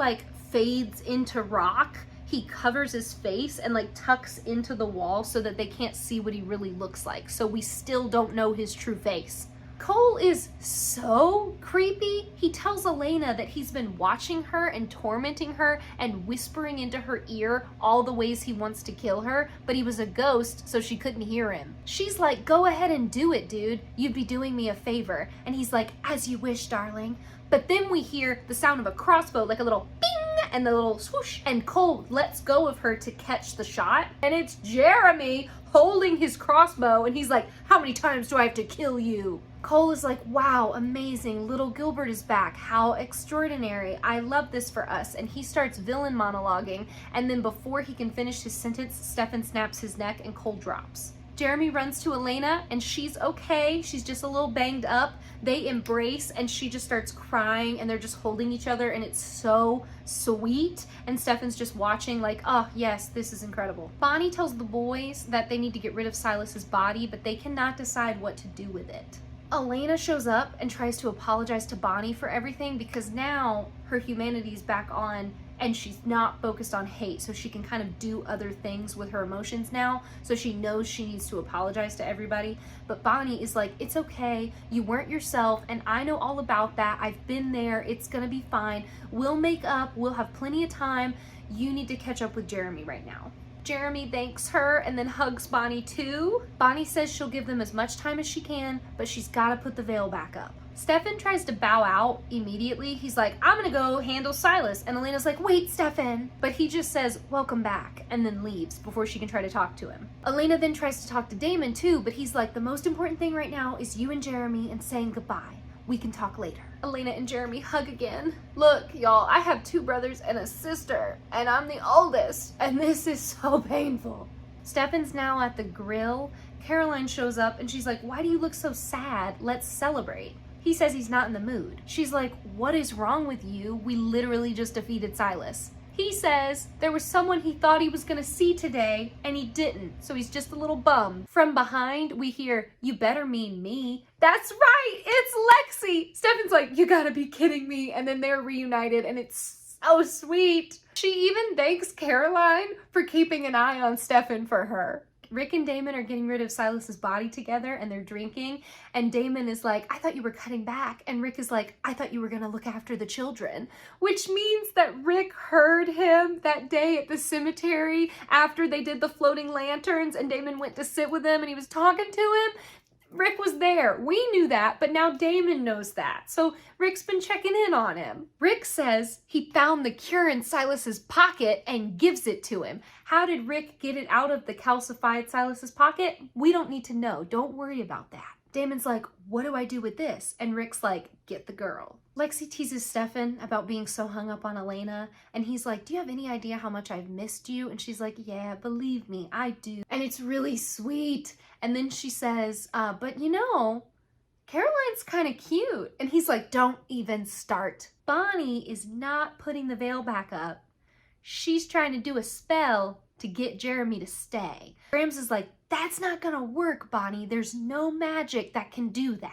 fades into rock, he covers his face and tucks into the wall so that they can't see what he really looks like. So we still don't know his true face. Cole is so creepy. He tells Elena that he's been watching her and tormenting her and whispering into her ear all the ways he wants to kill her, but he was a ghost, so she couldn't hear him. She's like, go ahead and do it, dude. You'd be doing me a favor. And he's like, as you wish, darling. But then we hear the sound of a crossbow, like a little bing, and the little swoosh, and Cole lets go of her to catch the shot, and it's Jeremy holding his crossbow, and he's like, how many times do I have to kill you? Cole is like, wow, amazing, little Gilbert is back, how extraordinary, I love this for us, and he starts villain monologuing, and then before he can finish his sentence, Stefan snaps his neck and Cole drops. Jeremy runs to Elena and she's okay. She's just a little banged up. They embrace and she just starts crying and they're just holding each other and it's so sweet. And Stefan's just watching like, oh yes, this is incredible. Bonnie tells the boys that they need to get rid of Silas's body, but they cannot decide what to do with it. Elena shows up and tries to apologize to Bonnie for everything because now her humanity's back on and she's not focused on hate, so she can kind of do other things with her emotions now, so she knows she needs to apologize to everybody. But Bonnie is like, it's okay, you weren't yourself, and I know all about that, I've been there, it's gonna be fine, we'll make up, we'll have plenty of time, you need to catch up with Jeremy right now. Jeremy thanks her and then hugs Bonnie too. Bonnie says she'll give them as much time as she can, but she's gotta put the veil back up. Stefan tries to bow out immediately. He's like, I'm gonna go handle Silas. And Elena's like, wait, Stefan. But he just says, welcome back, and then leaves before she can try to talk to him. Elena then tries to talk to Damon too, but he's like, the most important thing right now is you and Jeremy and saying goodbye. We can talk later. Elena and Jeremy hug again. Look, y'all, I have 2 brothers and a sister, and I'm the oldest, and this is so painful. Stefan's now at the grill. Caroline shows up and she's like, why do you look so sad? Let's celebrate. He says he's not in the mood. She's like, what is wrong with you? We literally just defeated Silas. He says there was someone he thought he was gonna see today and he didn't, so he's just a little bummed. From behind, we hear, you better mean me. That's right, it's Lexi. Stefan's like, you gotta be kidding me. And then they're reunited and it's so sweet. She even thanks Caroline for keeping an eye on Stefan for her. Rick and Damon are getting rid of Silas's body together and they're drinking, and Damon is like, I thought you were cutting back, and Rick is like, I thought you were gonna look after the children, which means that Rick heard him that day at the cemetery after they did the floating lanterns and Damon went to sit with him and he was talking to him. Rick was there. We knew that, but now Damon knows that. So Rick's been checking in on him. Rick says he found the cure in Silas's pocket and gives it to him. How did Rick get it out of the calcified Silas's pocket? We don't need to know. Don't worry about that. Damon's like, what do I do with this? And Rick's like, get the girl. Lexi teases Stefan about being so hung up on Elena, and he's like, do you have any idea how much I've missed you? And she's like, yeah, believe me, I do. And it's really sweet. And then she says, but you know, Caroline's kind of cute. And he's like, don't even start. Bonnie is not putting the veil back up. She's trying to do a spell to get Jeremy to stay. Grams is like, that's not gonna work, Bonnie. There's no magic that can do that.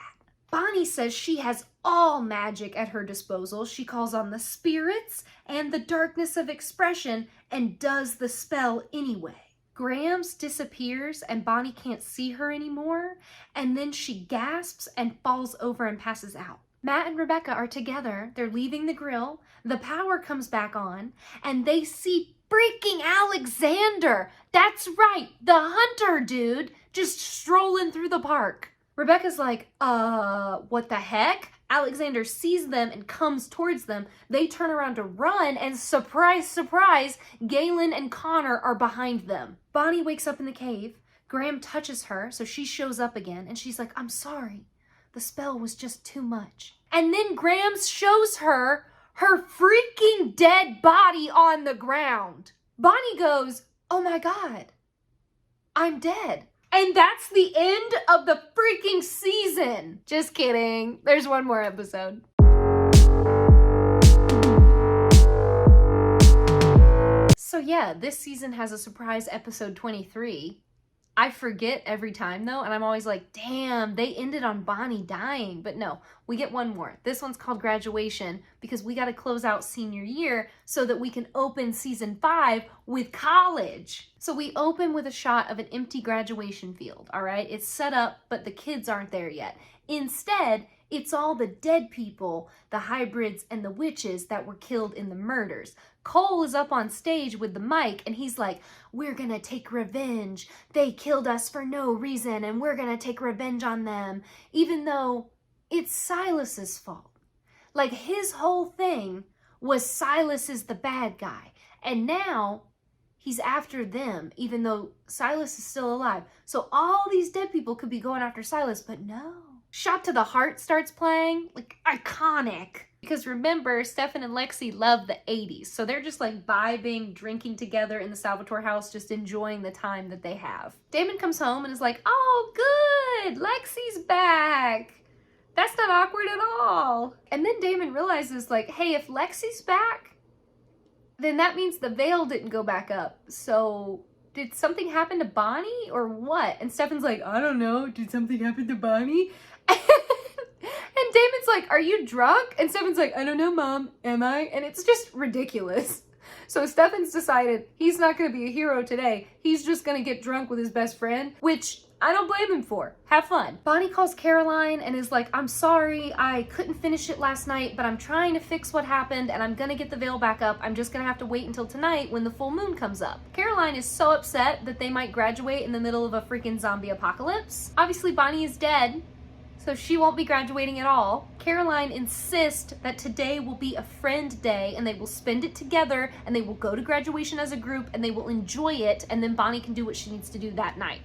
Bonnie says she has all magic at her disposal. She calls on the spirits and the darkness of expression and does the spell anyway. Grams disappears and Bonnie can't see her anymore, and then she gasps and falls over and passes out. Matt and Rebecca are together. They're leaving the grill. The power comes back on and they see freaking Alexander. That's right, the hunter dude, just strolling through the park. Rebecca's like, what the heck? Alexander sees them and comes towards them. They turn around to run, and surprise, surprise, Galen and Connor are behind them. Bonnie wakes up in the cave. Graham touches her, so she shows up again, and she's like, I'm sorry. The spell was just too much. And then Graham shows her her freaking dead body on the ground. Bonnie goes, oh my God, I'm dead. And that's the end of the freaking season. Just kidding. There's one more episode. So yeah, this season has a surprise episode 23. I forget every time though, and I'm always like, damn, they ended on Bonnie dying. But no, we get one more. This one's called Graduation because we got to close out senior year so that we can open season 5 with college. So we open with a shot of an empty graduation field, all right? It's set up, but the kids aren't there yet. Instead, it's all the dead people, the hybrids, and the witches that were killed in the murders. Cole is up on stage with the mic, and he's like, we're gonna take revenge. They killed us for no reason, and we're gonna take revenge on them, even though it's Silas's fault. Like, his whole thing was Silas is the bad guy, and now he's after them, even though Silas is still alive. So all these dead people could be going after Silas, but no. Shot to the Heart starts playing, like, iconic. Because remember, Stefan and Lexi love the 80s, so they're just like vibing, drinking together in the Salvatore house, just enjoying the time that they have. Damon comes home and is like, oh, good, Lexi's back. That's not awkward at all. And then Damon realizes, like, hey, if Lexi's back, then that means the veil didn't go back up. So did something happen to Bonnie or what? And Stefan's like, I don't know, did something happen to Bonnie? And Damon's like, are you drunk? And Stefan's like, I don't know, Mom, am I? And it's just ridiculous. So Stefan's decided he's not going to be a hero today. He's just going to get drunk with his best friend, which I don't blame him for. Have fun. Bonnie calls Caroline and is like, I'm sorry, I couldn't finish it last night, but I'm trying to fix what happened and I'm going to get the veil back up. I'm just going to have to wait until tonight when the full moon comes up. Caroline is so upset that they might graduate in the middle of a freaking zombie apocalypse. Obviously, Bonnie is dead, so she won't be graduating at all. Caroline insists that today will be a friend day and they will spend it together and they will go to graduation as a group and they will enjoy it, and then Bonnie can do what she needs to do that night.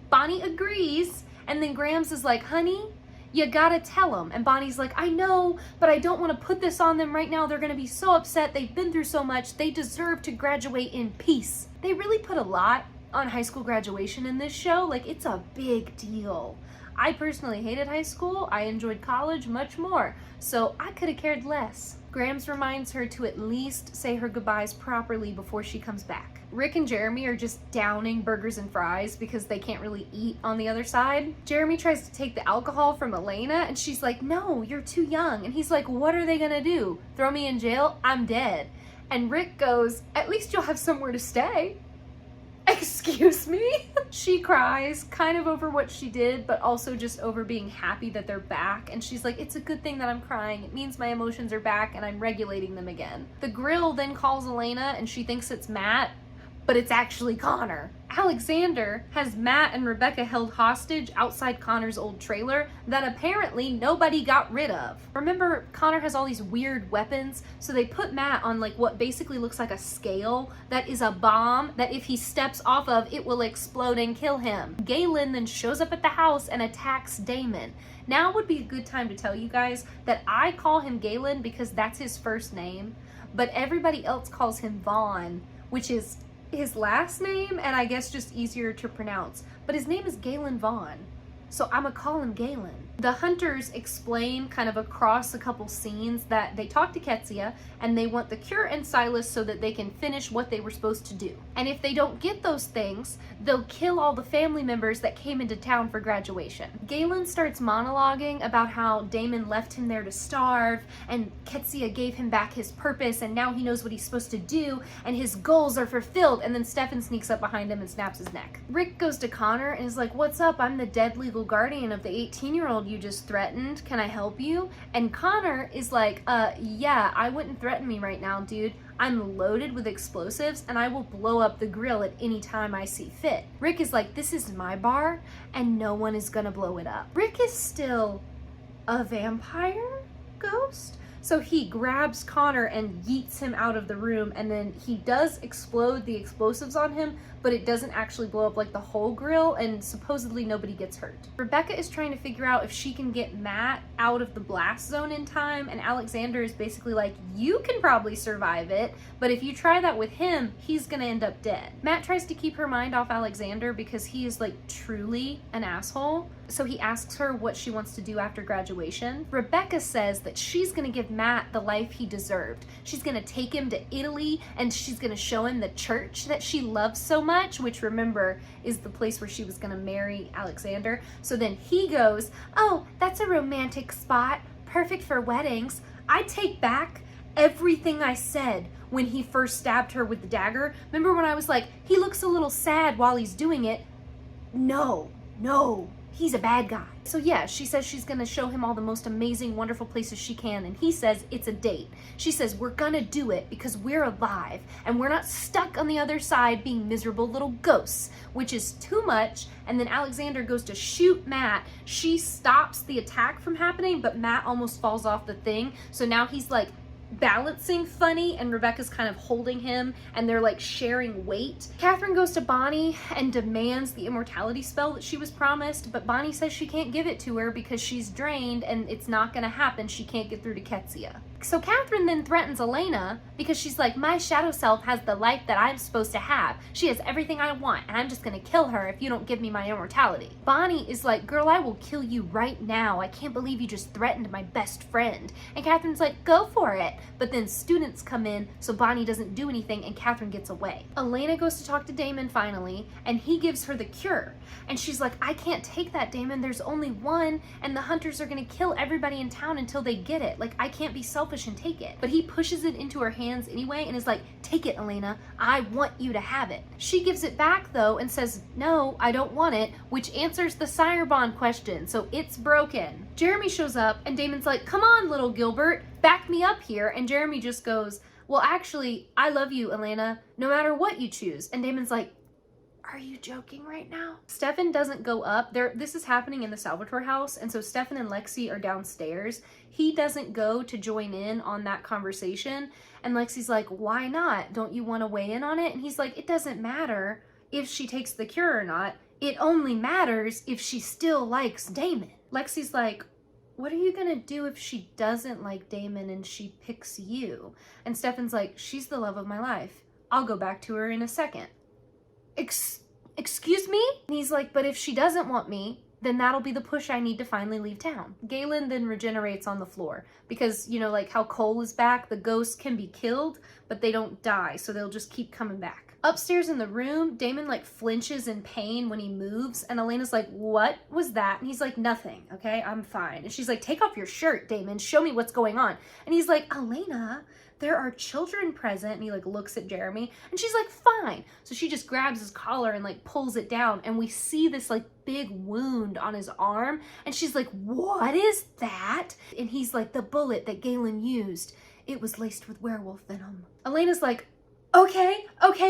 Bonnie agrees, and then Grams is like, honey, you gotta tell them. And Bonnie's like, I know, but I don't want to put this on them right now. They're gonna be so upset. They've been through so much. They deserve to graduate in peace. They really put a lot on high school graduation in this show. Like, it's a big deal. I personally hated high school. I enjoyed college much more, so I could have cared less. Grams reminds her to at least say her goodbyes properly before she comes back. Rick and Jeremy are just downing burgers and fries because they can't really eat on the other side. Jeremy tries to take the alcohol from Elena and she's like, no, you're too young. And he's like, what are they gonna do? Throw me in jail? I'm dead. And Rick goes, at least you'll have somewhere to stay. Excuse me? She cries, kind of over what she did, but also just over being happy that they're back. And she's like, it's a good thing that I'm crying. It means my emotions are back and I'm regulating them again. The grill then calls Elena and she thinks it's Matt, but it's actually Connor. Alexander has Matt and Rebecca held hostage outside Connor's old trailer that apparently nobody got rid of. Remember, Connor has all these weird weapons, so they put Matt on like what basically looks like a scale that is a bomb that if he steps off of, it will explode and kill him. Galen then shows up at the house and attacks Damon. Now would be a good time to tell you guys that I call him Galen because that's his first name, but everybody else calls him Vaughn, which is his last name and I guess just easier to pronounce, but his name is Galen Vaughn, so I'ma call him Galen. The hunters explain kind of across a couple scenes that they talked to Ketsia and they want the cure and Silas so that they can finish what they were supposed to do. And if they don't get those things, they'll kill all the family members that came into town for graduation. Galen starts monologuing about how Damon left him there to starve and Ketsia gave him back his purpose and now he knows what he's supposed to do and his goals are fulfilled, and then Stefan sneaks up behind him and snaps his neck. Rick goes to Connor and is like, what's up? I'm the dead legal legal guardian of the 18-year-old you just threatened. Can I help you? And Connor is like, yeah, I wouldn't threaten me right now, dude. I'm loaded with explosives and I will blow up the grill at any time I see fit. Rick is like, this is my bar and no one is gonna blow it up. Rick is still a vampire ghost? So he grabs Connor and yeets him out of the room, and then he does explode the explosives on him, but it doesn't actually blow up like the whole grill, and supposedly nobody gets hurt. Rebecca is trying to figure out if she can get Matt out of the blast zone in time, and Alexander is basically like, you can probably survive it, but if you try that with him, he's gonna end up dead. Matt tries to keep her mind off Alexander because he is like truly an asshole. So he asks her what she wants to do after graduation. Rebecca says that she's gonna give Matt the life he deserved. She's gonna take him to Italy and she's gonna show him the church that she loves so much, which remember is the place where she was gonna marry Alexander. So then he goes, oh, that's a romantic spot, perfect for weddings. I take back everything I said when he first stabbed her with the dagger. Remember when I was like, he looks a little sad while he's doing it? No. He's a bad guy. So yeah, she says she's gonna show him all the most amazing, wonderful places she can, and he says it's a date. She says we're gonna do it because we're alive, and we're not stuck on the other side being miserable little ghosts, which is too much, and then Alexander goes to shoot Matt. She stops the attack from happening, but Matt almost falls off the thing, so now he's like balancing funny and Rebecca's kind of holding him and they're like sharing weight. Catherine goes to Bonnie and demands the immortality spell that she was promised, but Bonnie says she can't give it to her because she's drained and it's not gonna happen. She can't get through to Ketsia. So Catherine then threatens Elena because she's like, my shadow self has the life that I'm supposed to have. She has everything I want and I'm just gonna kill her if you don't give me my immortality. Bonnie is like, girl, I will kill you right now. I can't believe you just threatened my best friend. And Catherine's like, go for it. But then students come in, so Bonnie doesn't do anything and Catherine gets away. Elena goes to talk to Damon finally, and he gives her the cure. And she's like, I can't take that, Damon. There's only one, and the hunters are gonna kill everybody in town until they get it. Like, I can't be selfish and take it. But he pushes it into her hands anyway and is like, take it, Elena. I want you to have it. She gives it back though and says, no, I don't want it, which answers the sire bond question, so it's broken. Jeremy shows up and Damon's like, come on, little Gilbert, back me up here. And Jeremy just goes, well, actually, I love you, Elena, no matter what you choose. And Damon's like, are you joking right now? Stefan doesn't go up. This is happening in the Salvatore house, and so Stefan and Lexi are downstairs. He doesn't go to join in on that conversation, and Lexi's like, why not? Don't you want to weigh in on it? And he's like, it doesn't matter if she takes the cure or not. It only matters if she still likes Damon. Lexi's like, what are you gonna do if she doesn't like Damon and she picks you? And Stefan's like, she's the love of my life. I'll go back to her in a second. Excuse me? And he's like, but if she doesn't want me, then that'll be the push I need to finally leave town. Galen then regenerates on the floor because, you know, like how Cole is back, the ghosts can be killed, but they don't die, so they'll just keep coming back. Upstairs in the room, Damon like flinches in pain when he moves, and Elena's like, what was that? And he's like, nothing, okay, I'm fine. And she's like, take off your shirt, Damon, show me what's going on. And he's like, Elena, there are children present. And he like looks at Jeremy and she's like, fine. So she just grabs his collar and like pulls it down, and we see this like big wound on his arm, and she's like, what is that? And he's like, the bullet that Galen used, it was laced with werewolf venom. Elena's like, okay,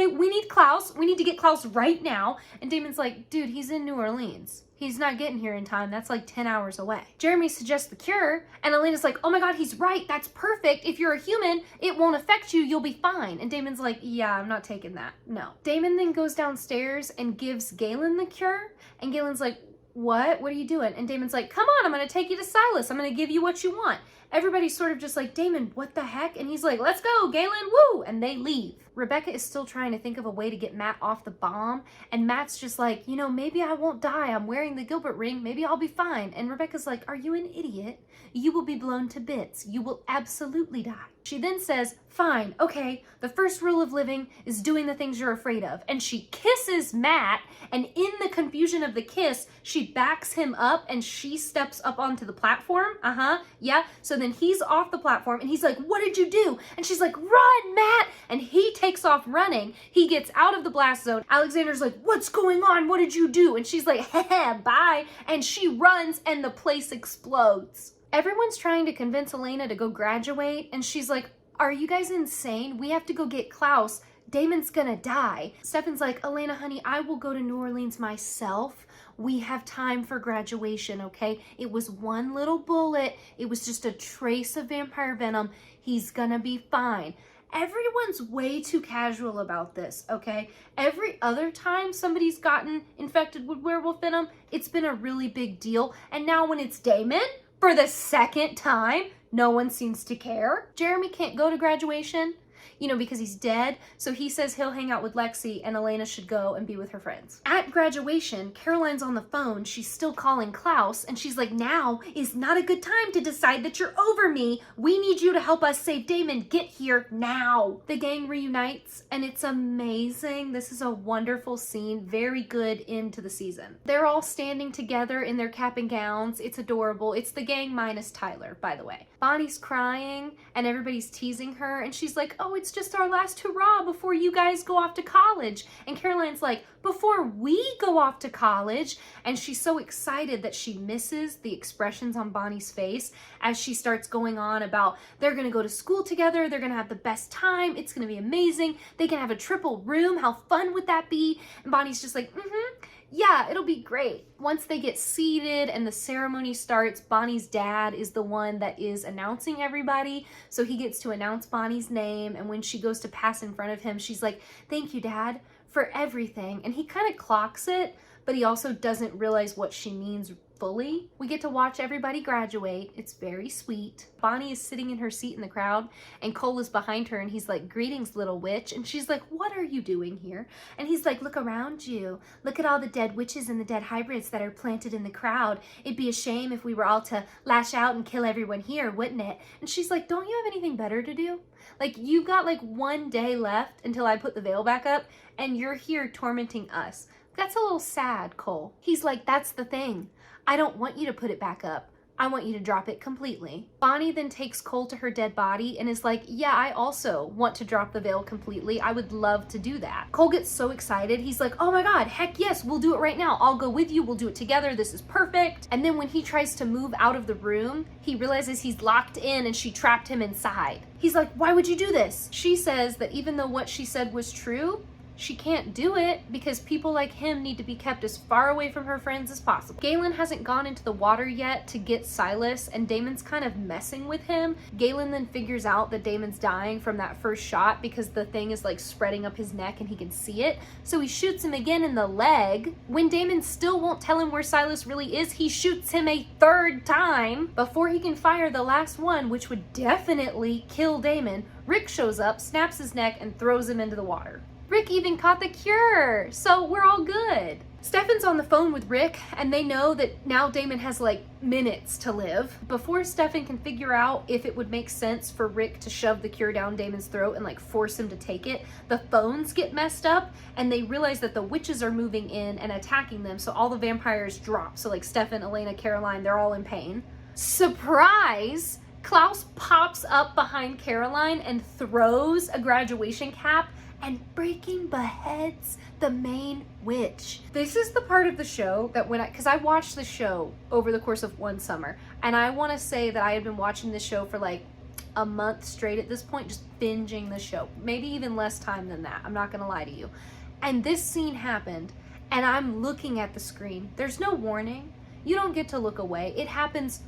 we need Klaus. We need to get Klaus right now. And Damon's like, dude, he's in New Orleans. He's not getting here in time. That's like 10 hours away. Jeremy suggests the cure, and Elena's like, oh my God, he's right. That's perfect. If you're a human, it won't affect you. You'll be fine. And Damon's like, yeah, I'm not taking that. No. Damon then goes downstairs and gives Galen the cure, and Galen's like, what? What are you doing? And Damon's like, come on, I'm gonna take you to Silas. I'm gonna give you what you want. Everybody's sort of just like, Damon, what the heck? And he's like, let's go, Galen, woo! And they leave. Rebecca is still trying to think of a way to get Matt off the bomb, and Matt's just like, you know, maybe I won't die. I'm wearing the Gilbert ring. Maybe I'll be fine. And Rebecca's like, are you an idiot? You will be blown to bits. You will absolutely die. She then says, fine, okay, the first rule of living is doing the things you're afraid of. And she kisses Matt, and in the confusion of the kiss, she she backs him up and she steps up onto the platform. Yeah. So then he's off the platform and he's like, what did you do? And she's like, run, Matt. And he takes off running. He gets out of the blast zone. Alexander's like, what's going on? What did you do? And she's like, heh, bye. And she runs and the place explodes. Everyone's trying to convince Elena to go graduate. And she's like, are you guys insane? We have to go get Klaus. Damon's gonna die. Stefan's like, Elena, honey, I will go to New Orleans myself. We have time for graduation, okay? It was one little bullet. It was just a trace of vampire venom. He's gonna be fine. Everyone's way too casual about this, okay? Every other time somebody's gotten infected with werewolf venom, it's been a really big deal. And now when it's Damon, for the second time, no one seems to care. Jeremy can't go to graduation, you know, because he's dead. So he says he'll hang out with Lexi and Elena should go and be with her friends. At graduation, Caroline's on the phone. She's still calling Klaus and she's like, now is not a good time to decide that you're over me. We need you to help us save Damon. Get here now. The gang reunites and it's amazing. This is a wonderful scene. Very good into the season. They're all standing together in their cap and gowns. It's adorable. It's the gang minus Tyler, by the way. Bonnie's crying and everybody's teasing her and she's like, oh, it's just our last hurrah before you guys go off to college. And Caroline's like, before we go off to college. And she's so excited that she misses the expressions on Bonnie's face as she starts going on about they're gonna go to school together, they're gonna have the best time, it's gonna be amazing, they can have a triple room, how fun would that be? And Bonnie's just like, yeah, it'll be great. Once they get seated and the ceremony starts, Bonnie's dad is the one that is announcing everybody. So he gets to announce Bonnie's name. And when she goes to pass in front of him, she's like, thank you, Dad, for everything. And he kind of clocks it, but he also doesn't realize what she means fully. We get to watch everybody graduate. It's very sweet. Bonnie is sitting in her seat in the crowd and Cole is behind her and he's like, greetings, little witch. And she's like, what are you doing here? And he's like, look around you. Look at all the dead witches and the dead hybrids that are planted in the crowd. It'd be a shame if we were all to lash out and kill everyone here, wouldn't it? And she's like, don't you have anything better to do? Like, you've got like one day left until I put the veil back up and you're here tormenting us. That's a little sad, Cole. He's like, that's the thing. I don't want you to put it back up. I want you to drop it completely. Bonnie then takes Cole to her dead body and is like, yeah, I also want to drop the veil completely. I would love to do that. Cole gets so excited. He's like, oh my God, heck yes, we'll do it right now. I'll go with you. We'll do it together. This is perfect. And then when he tries to move out of the room, he realizes he's locked in and she trapped him inside. He's like, why would you do this? She says that even though what she said was true, she can't do it because people like him need to be kept as far away from her friends as possible. Galen hasn't gone into the water yet to get Silas and Damon's kind of messing with him. Galen then figures out that Damon's dying from that first shot because the thing is like spreading up his neck and he can see it. So he shoots him again in the leg. When Damon still won't tell him where Silas really is, he shoots him a third time before he can fire the last one, which would definitely kill Damon. Rick shows up, snaps his neck, and throws him into the water. Rick even caught the cure, so we're all good. Stefan's on the phone with Rick, and they know that now Damon has like minutes to live. Before Stefan can figure out if it would make sense for Rick to shove the cure down Damon's throat and like force him to take it, the phones get messed up, and they realize that the witches are moving in and attacking them, so all the vampires drop. So like Stefan, Elena, Caroline, they're all in pain. Surprise! Klaus pops up behind Caroline and throws a graduation cap and breaking beheads the main witch. This is the part of the show that because I watched the show over the course of one summer, and I want to say that I had been watching this show for like a month straight at this point, just binging the show. Maybe even less time than that, I'm not gonna lie to you. And this scene happened, and I'm looking at the screen. There's no warning. You don't get to look away. It happens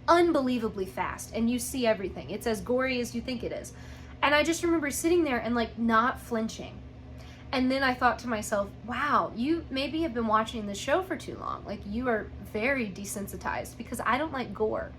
unbelievably fast, and you see everything. It's as gory as you think it is. And I just remember sitting there and like not flinching. And then I thought to myself, wow, you maybe have been watching the show for too long. Like, you are very desensitized because I don't like gore.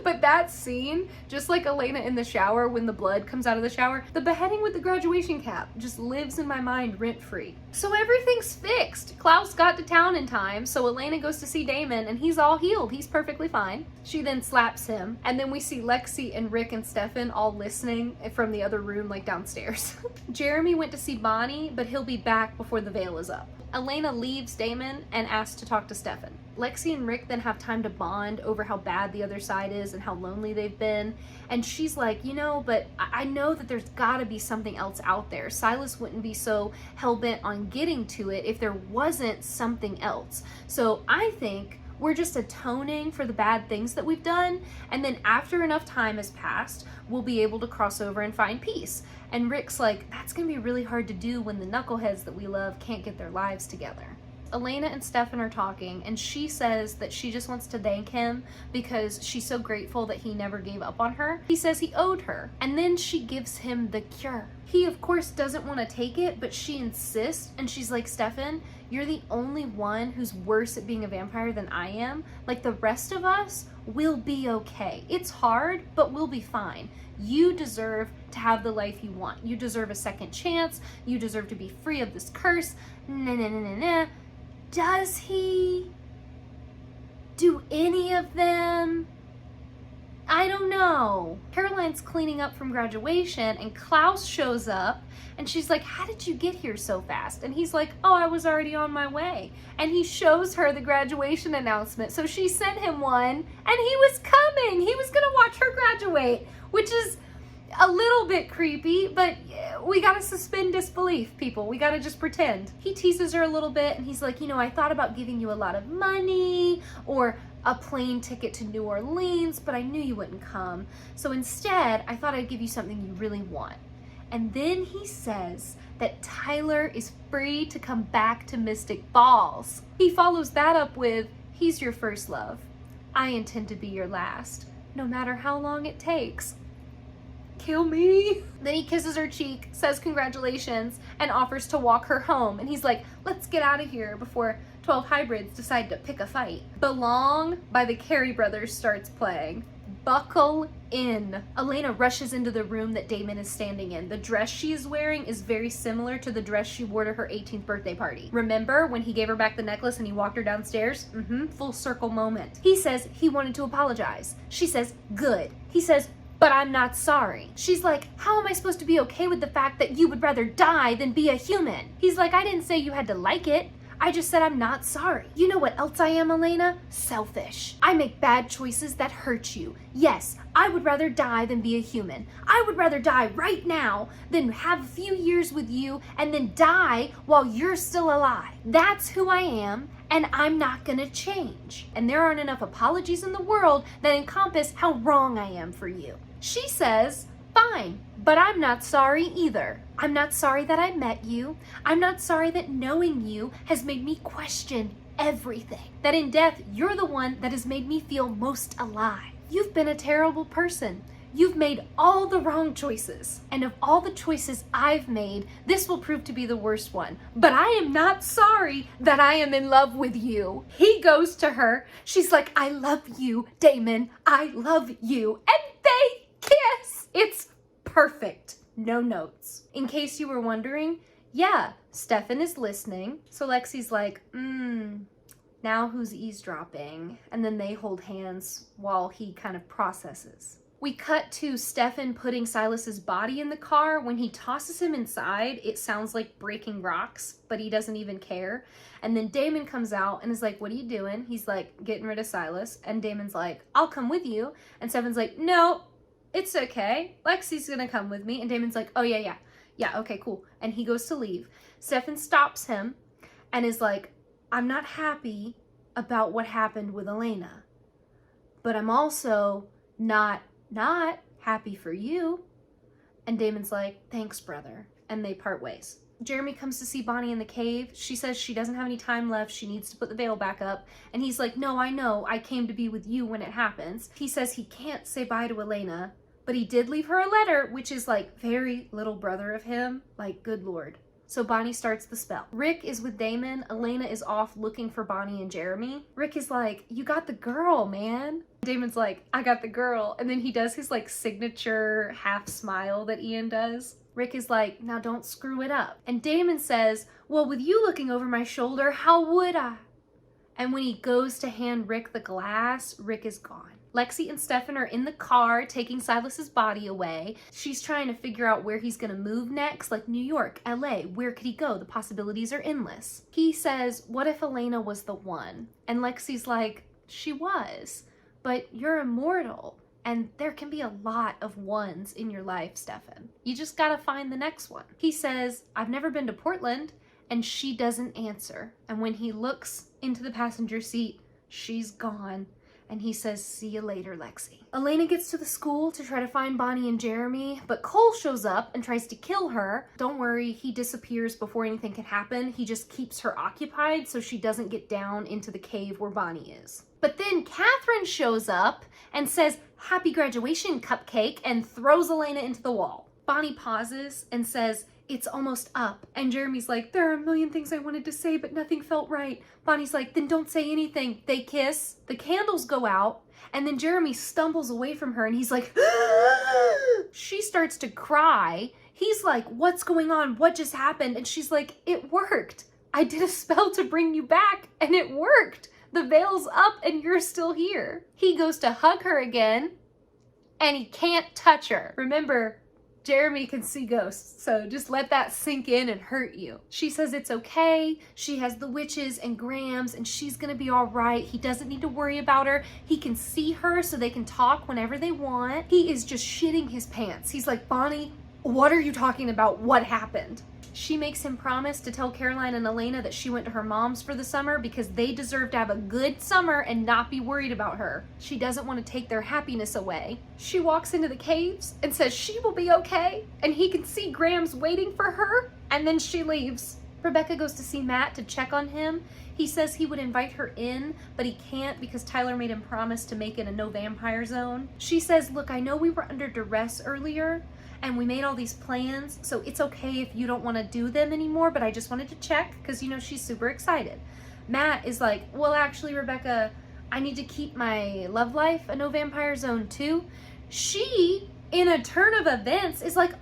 But that scene, just like Elena in the shower when the blood comes out of the shower, the beheading with the graduation cap just lives in my mind rent-free. So everything's fixed. Klaus got to town in time, so Elena goes to see Damon and he's all healed. He's perfectly fine. She then slaps him, and then we see Lexi and Rick and Stefan all listening from the other room, like downstairs. Jeremy went to see Bonnie, but he'll be back before the veil is up. Elena leaves Damon and asks to talk to Stefan. Lexi and Rick then have time to bond over how bad the other side is and how lonely they've been. And she's like, you know, but I know that there's gotta be something else out there. Silas wouldn't be so hell-bent on getting to it if there wasn't something else. So I think we're just atoning for the bad things that we've done, and then after enough time has passed, we'll be able to cross over and find peace. And Rick's like, that's gonna be really hard to do when the knuckleheads that we love can't get their lives together. Elena and Stefan are talking, and she says that she just wants to thank him because she's so grateful that he never gave up on her. He says he owed her, and then she gives him the cure. He, of course, doesn't want to take it, but she insists, and she's like, Stefan, you're the only one who's worse at being a vampire than I am. Like, the rest of us will be okay. It's hard, but we'll be fine. You deserve to have the life you want. You deserve a second chance. You deserve to be free of this curse. Nah, nah, nah, nah, nah. Does he? Do any of them? I don't know. Caroline's cleaning up from graduation and Klaus shows up and she's like, how did you get here so fast? And he's like, oh, I was already on my way. And he shows her the graduation announcement. So she sent him one and he was coming. He was gonna watch her graduate, which is a little bit creepy, but we gotta suspend disbelief, people. We gotta just pretend. He teases her a little bit and he's like, you know, I thought about giving you a lot of money or a plane ticket to New Orleans, but I knew you wouldn't come. So instead, I thought I'd give you something you really want. And then he says that Tyler is free to come back to Mystic Falls. He follows that up with, he's your first love. I intend to be your last, no matter how long it takes. Kill me. Then he kisses her cheek, says congratulations, and offers to walk her home. And he's like, let's get out of here before 12 hybrids decide to pick a fight. Belong by the Carey Brothers starts playing. Buckle in. Elena rushes into the room that Damon is standing in. The dress she is wearing is very similar to the dress she wore to her 18th birthday party. Remember when he gave her back the necklace and he walked her downstairs? Full circle moment. He says he wanted to apologize. She says, good. He says, but I'm not sorry. She's like, how am I supposed to be okay with the fact that you would rather die than be a human? He's like, I didn't say you had to like it. I just said I'm not sorry. You know what else I am, Elena? Selfish. I make bad choices that hurt you. Yes, I would rather die than be a human. I would rather die right now than have a few years with you and then die while you're still alive. That's who I am, and I'm not gonna change. And there aren't enough apologies in the world that encompass how wrong I am for you. She says, fine, but I'm not sorry either. I'm not sorry that I met you. I'm not sorry that knowing you has made me question everything. That in death, you're the one that has made me feel most alive. You've been a terrible person. You've made all the wrong choices. And of all the choices I've made, this will prove to be the worst one. But I am not sorry that I am in love with you. He goes to her. She's like, I love you, Damon. I love you. And they kiss. It's perfect. No notes. In case you were wondering, yeah, Stefan is listening. So Lexi's like, now who's eavesdropping? And then they hold hands while he kind of processes. We cut to Stefan putting Silas's body in the car. When he tosses him inside, it sounds like breaking rocks, but he doesn't even care. And then Damon comes out and is like, what are you doing? He's like, getting rid of Silas. And Damon's like, I'll come with you. And Stefan's like, no, it's okay. Lexi's gonna come with me. And Damon's like, oh yeah, okay, cool. And he goes to leave. Stefan stops him and is like, I'm not happy about what happened with Elena, but I'm also not happy for you. And Damon's like, thanks, brother. And they part ways. Jeremy comes to see Bonnie in the cave. She says she doesn't have any time left. She needs to put the veil back up. And he's like, no, I know. I came to be with you when it happens. He says he can't say bye to Elena, but he did leave her a letter, which is like very little brother of him. Like, good Lord. So Bonnie starts the spell. Rick is with Damon. Elena is off looking for Bonnie and Jeremy. Rick is like, you got the girl, man. Damon's like, I got the girl. And then he does his like signature half smile that Ian does. Rick is like, now don't screw it up. And Damon says, well, with you looking over my shoulder, how would I? And when he goes to hand Rick the glass, Rick is gone. Lexi and Stefan are in the car taking Silas's body away. She's trying to figure out where he's gonna move next, like New York, LA, where could he go? The possibilities are endless. He says, what if Elena was the one? And Lexi's like, she was, but you're immortal. And there can be a lot of ones in your life, Stefan. You just gotta find the next one. He says, I've never been to Portland, and she doesn't answer. And when he looks into the passenger seat, she's gone. And he says, see you later, Lexi. Elena gets to the school to try to find Bonnie and Jeremy, but Cole shows up and tries to kill her. Don't worry, he disappears before anything can happen. He just keeps her occupied so she doesn't get down into the cave where Bonnie is. But then Catherine shows up and says, happy graduation, Cupcake, and throws Elena into the wall. Bonnie pauses and says, it's almost up. And Jeremy's like, there are a million things I wanted to say, but nothing felt right. Bonnie's like, then don't say anything. They kiss, the candles go out, and then Jeremy stumbles away from her and he's like, she starts to cry. He's like, what's going on? What just happened? And she's like, it worked. I did a spell to bring you back and it worked. The veil's up and you're still here. He goes to hug her again and he can't touch her. Remember, Jeremy can see ghosts, so just let that sink in and hurt you. She says it's okay. She has the witches and Grams and she's gonna be all right. He doesn't need to worry about her. He can see her so they can talk whenever they want. He is just shitting his pants. He's like, Bonnie, what are you talking about? What happened? She makes him promise to tell Caroline and Elena that she went to her mom's for the summer because they deserve to have a good summer and not be worried about her. She doesn't want to take their happiness away. She walks into the caves and says she will be okay, and he can see Graham's waiting for her, and then she leaves. Rebecca goes to see Matt to check on him. He says he would invite her in, but he can't because Tyler made him promise to make it a no vampire zone. She says, look, I know we were under duress earlier, and we made all these plans, so it's okay if you don't want to do them anymore, but I just wanted to check because, you know, she's super excited. Matt is like, well, actually, Rebecca, I need to keep my love life a no vampire zone too. She, in a turn of events, is like,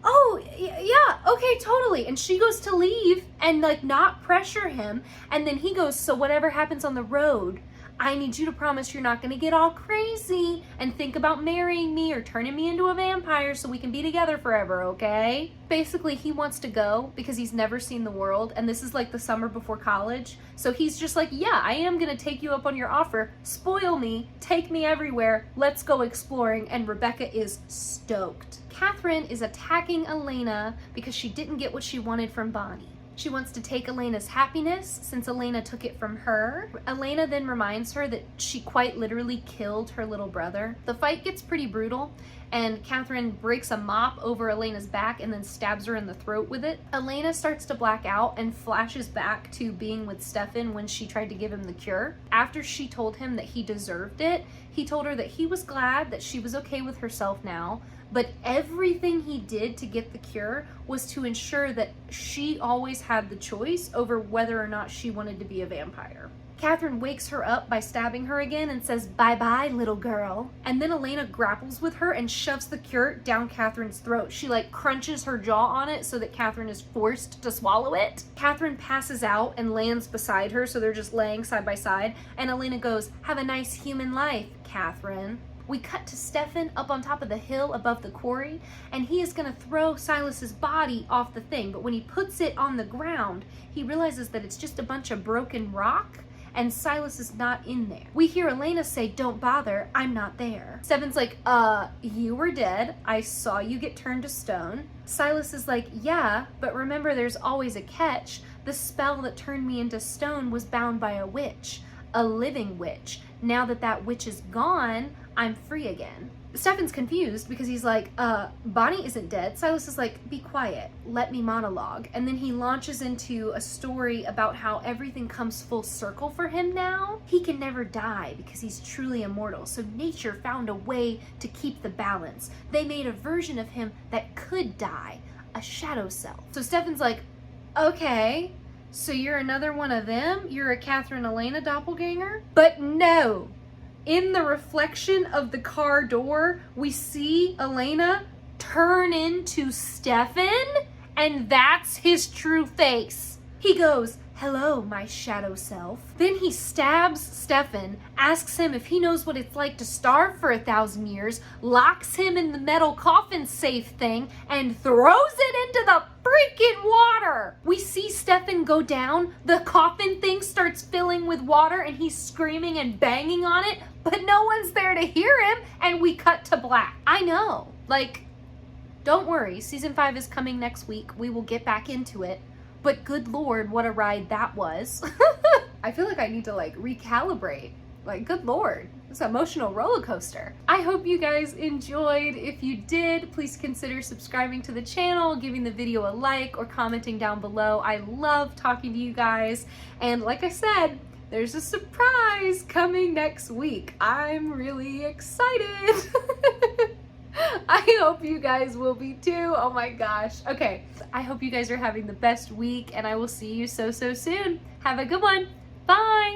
oh, yeah, okay, totally. And she goes to leave and like not pressure him. And then he goes, so whatever happens on the road, I need you to promise you're not going to get all crazy and think about marrying me or turning me into a vampire so we can be together forever, okay? Basically, he wants to go because he's never seen the world, and this is like the summer before college. So he's just like, yeah, I am going to take you up on your offer. Spoil me, take me everywhere, let's go exploring, and Rebecca is stoked. Catherine is attacking Elena because she didn't get what she wanted from Bonnie. She wants to take Elena's happiness since Elena took it from her. Elena then reminds her that she quite literally killed her little brother. The fight gets pretty brutal and Catherine breaks a mop over Elena's back and then stabs her in the throat with it. Elena starts to black out and flashes back to being with Stefan when she tried to give him the cure. After she told him that he deserved it, he told her that he was glad that she was okay with herself now, but everything he did to get the cure was to ensure that she always had the choice over whether or not she wanted to be a vampire. Catherine wakes her up by stabbing her again and says, bye-bye, little girl. And then Elena grapples with her and shoves the cure down Catherine's throat. She like crunches her jaw on it so that Catherine is forced to swallow it. Catherine passes out and lands beside her, so they're just laying side by side. And Elena goes, have a nice human life, Catherine. We cut to Stefan up on top of the hill above the quarry, and he is gonna throw Silas's body off the thing, but when he puts it on the ground, he realizes that it's just a bunch of broken rock, and Silas is not in there. We hear Elena say, don't bother, I'm not there. Stefan's like, you were dead, I saw you get turned to stone. Silas is like, yeah, but remember there's always a catch. The spell that turned me into stone was bound by a witch, a living witch. Now that that witch is gone, I'm free again. Stefan's confused because he's like, Bonnie isn't dead. Silas is like, be quiet, let me monologue. And then he launches into a story about how everything comes full circle for him now. He can never die because he's truly immortal. So nature found a way to keep the balance. They made a version of him that could die, a shadow self. So Stefan's like, okay, so you're another one of them? You're a Catherine Elena doppelganger? But no. In the reflection of the car door, we see Elena turn into Stefan, and that's his true face. He goes, "Hello, my shadow self." Then he stabs Stefan, asks him if he knows what it's like to starve for 1,000 years, locks him in the metal coffin safe thing, and throws it into the freaking water. We see Stefan go down, the coffin thing starts filling with water, and he's screaming and banging on it, but no one's there to hear him, and we cut to black. I know, like, don't worry, season 5 is coming next week. We will get back into it. But good Lord, what a ride that was. I feel like I need to like recalibrate. Like, good Lord, it's an emotional roller coaster. I hope you guys enjoyed. If you did, please consider subscribing to the channel, giving the video a like, or commenting down below. I love talking to you guys. And like I said, there's a surprise coming next week. I'm really excited. I hope you guys will be too. Oh my gosh. Okay, I hope you guys are having the best week, and I will see you so soon. Have a good one. Bye.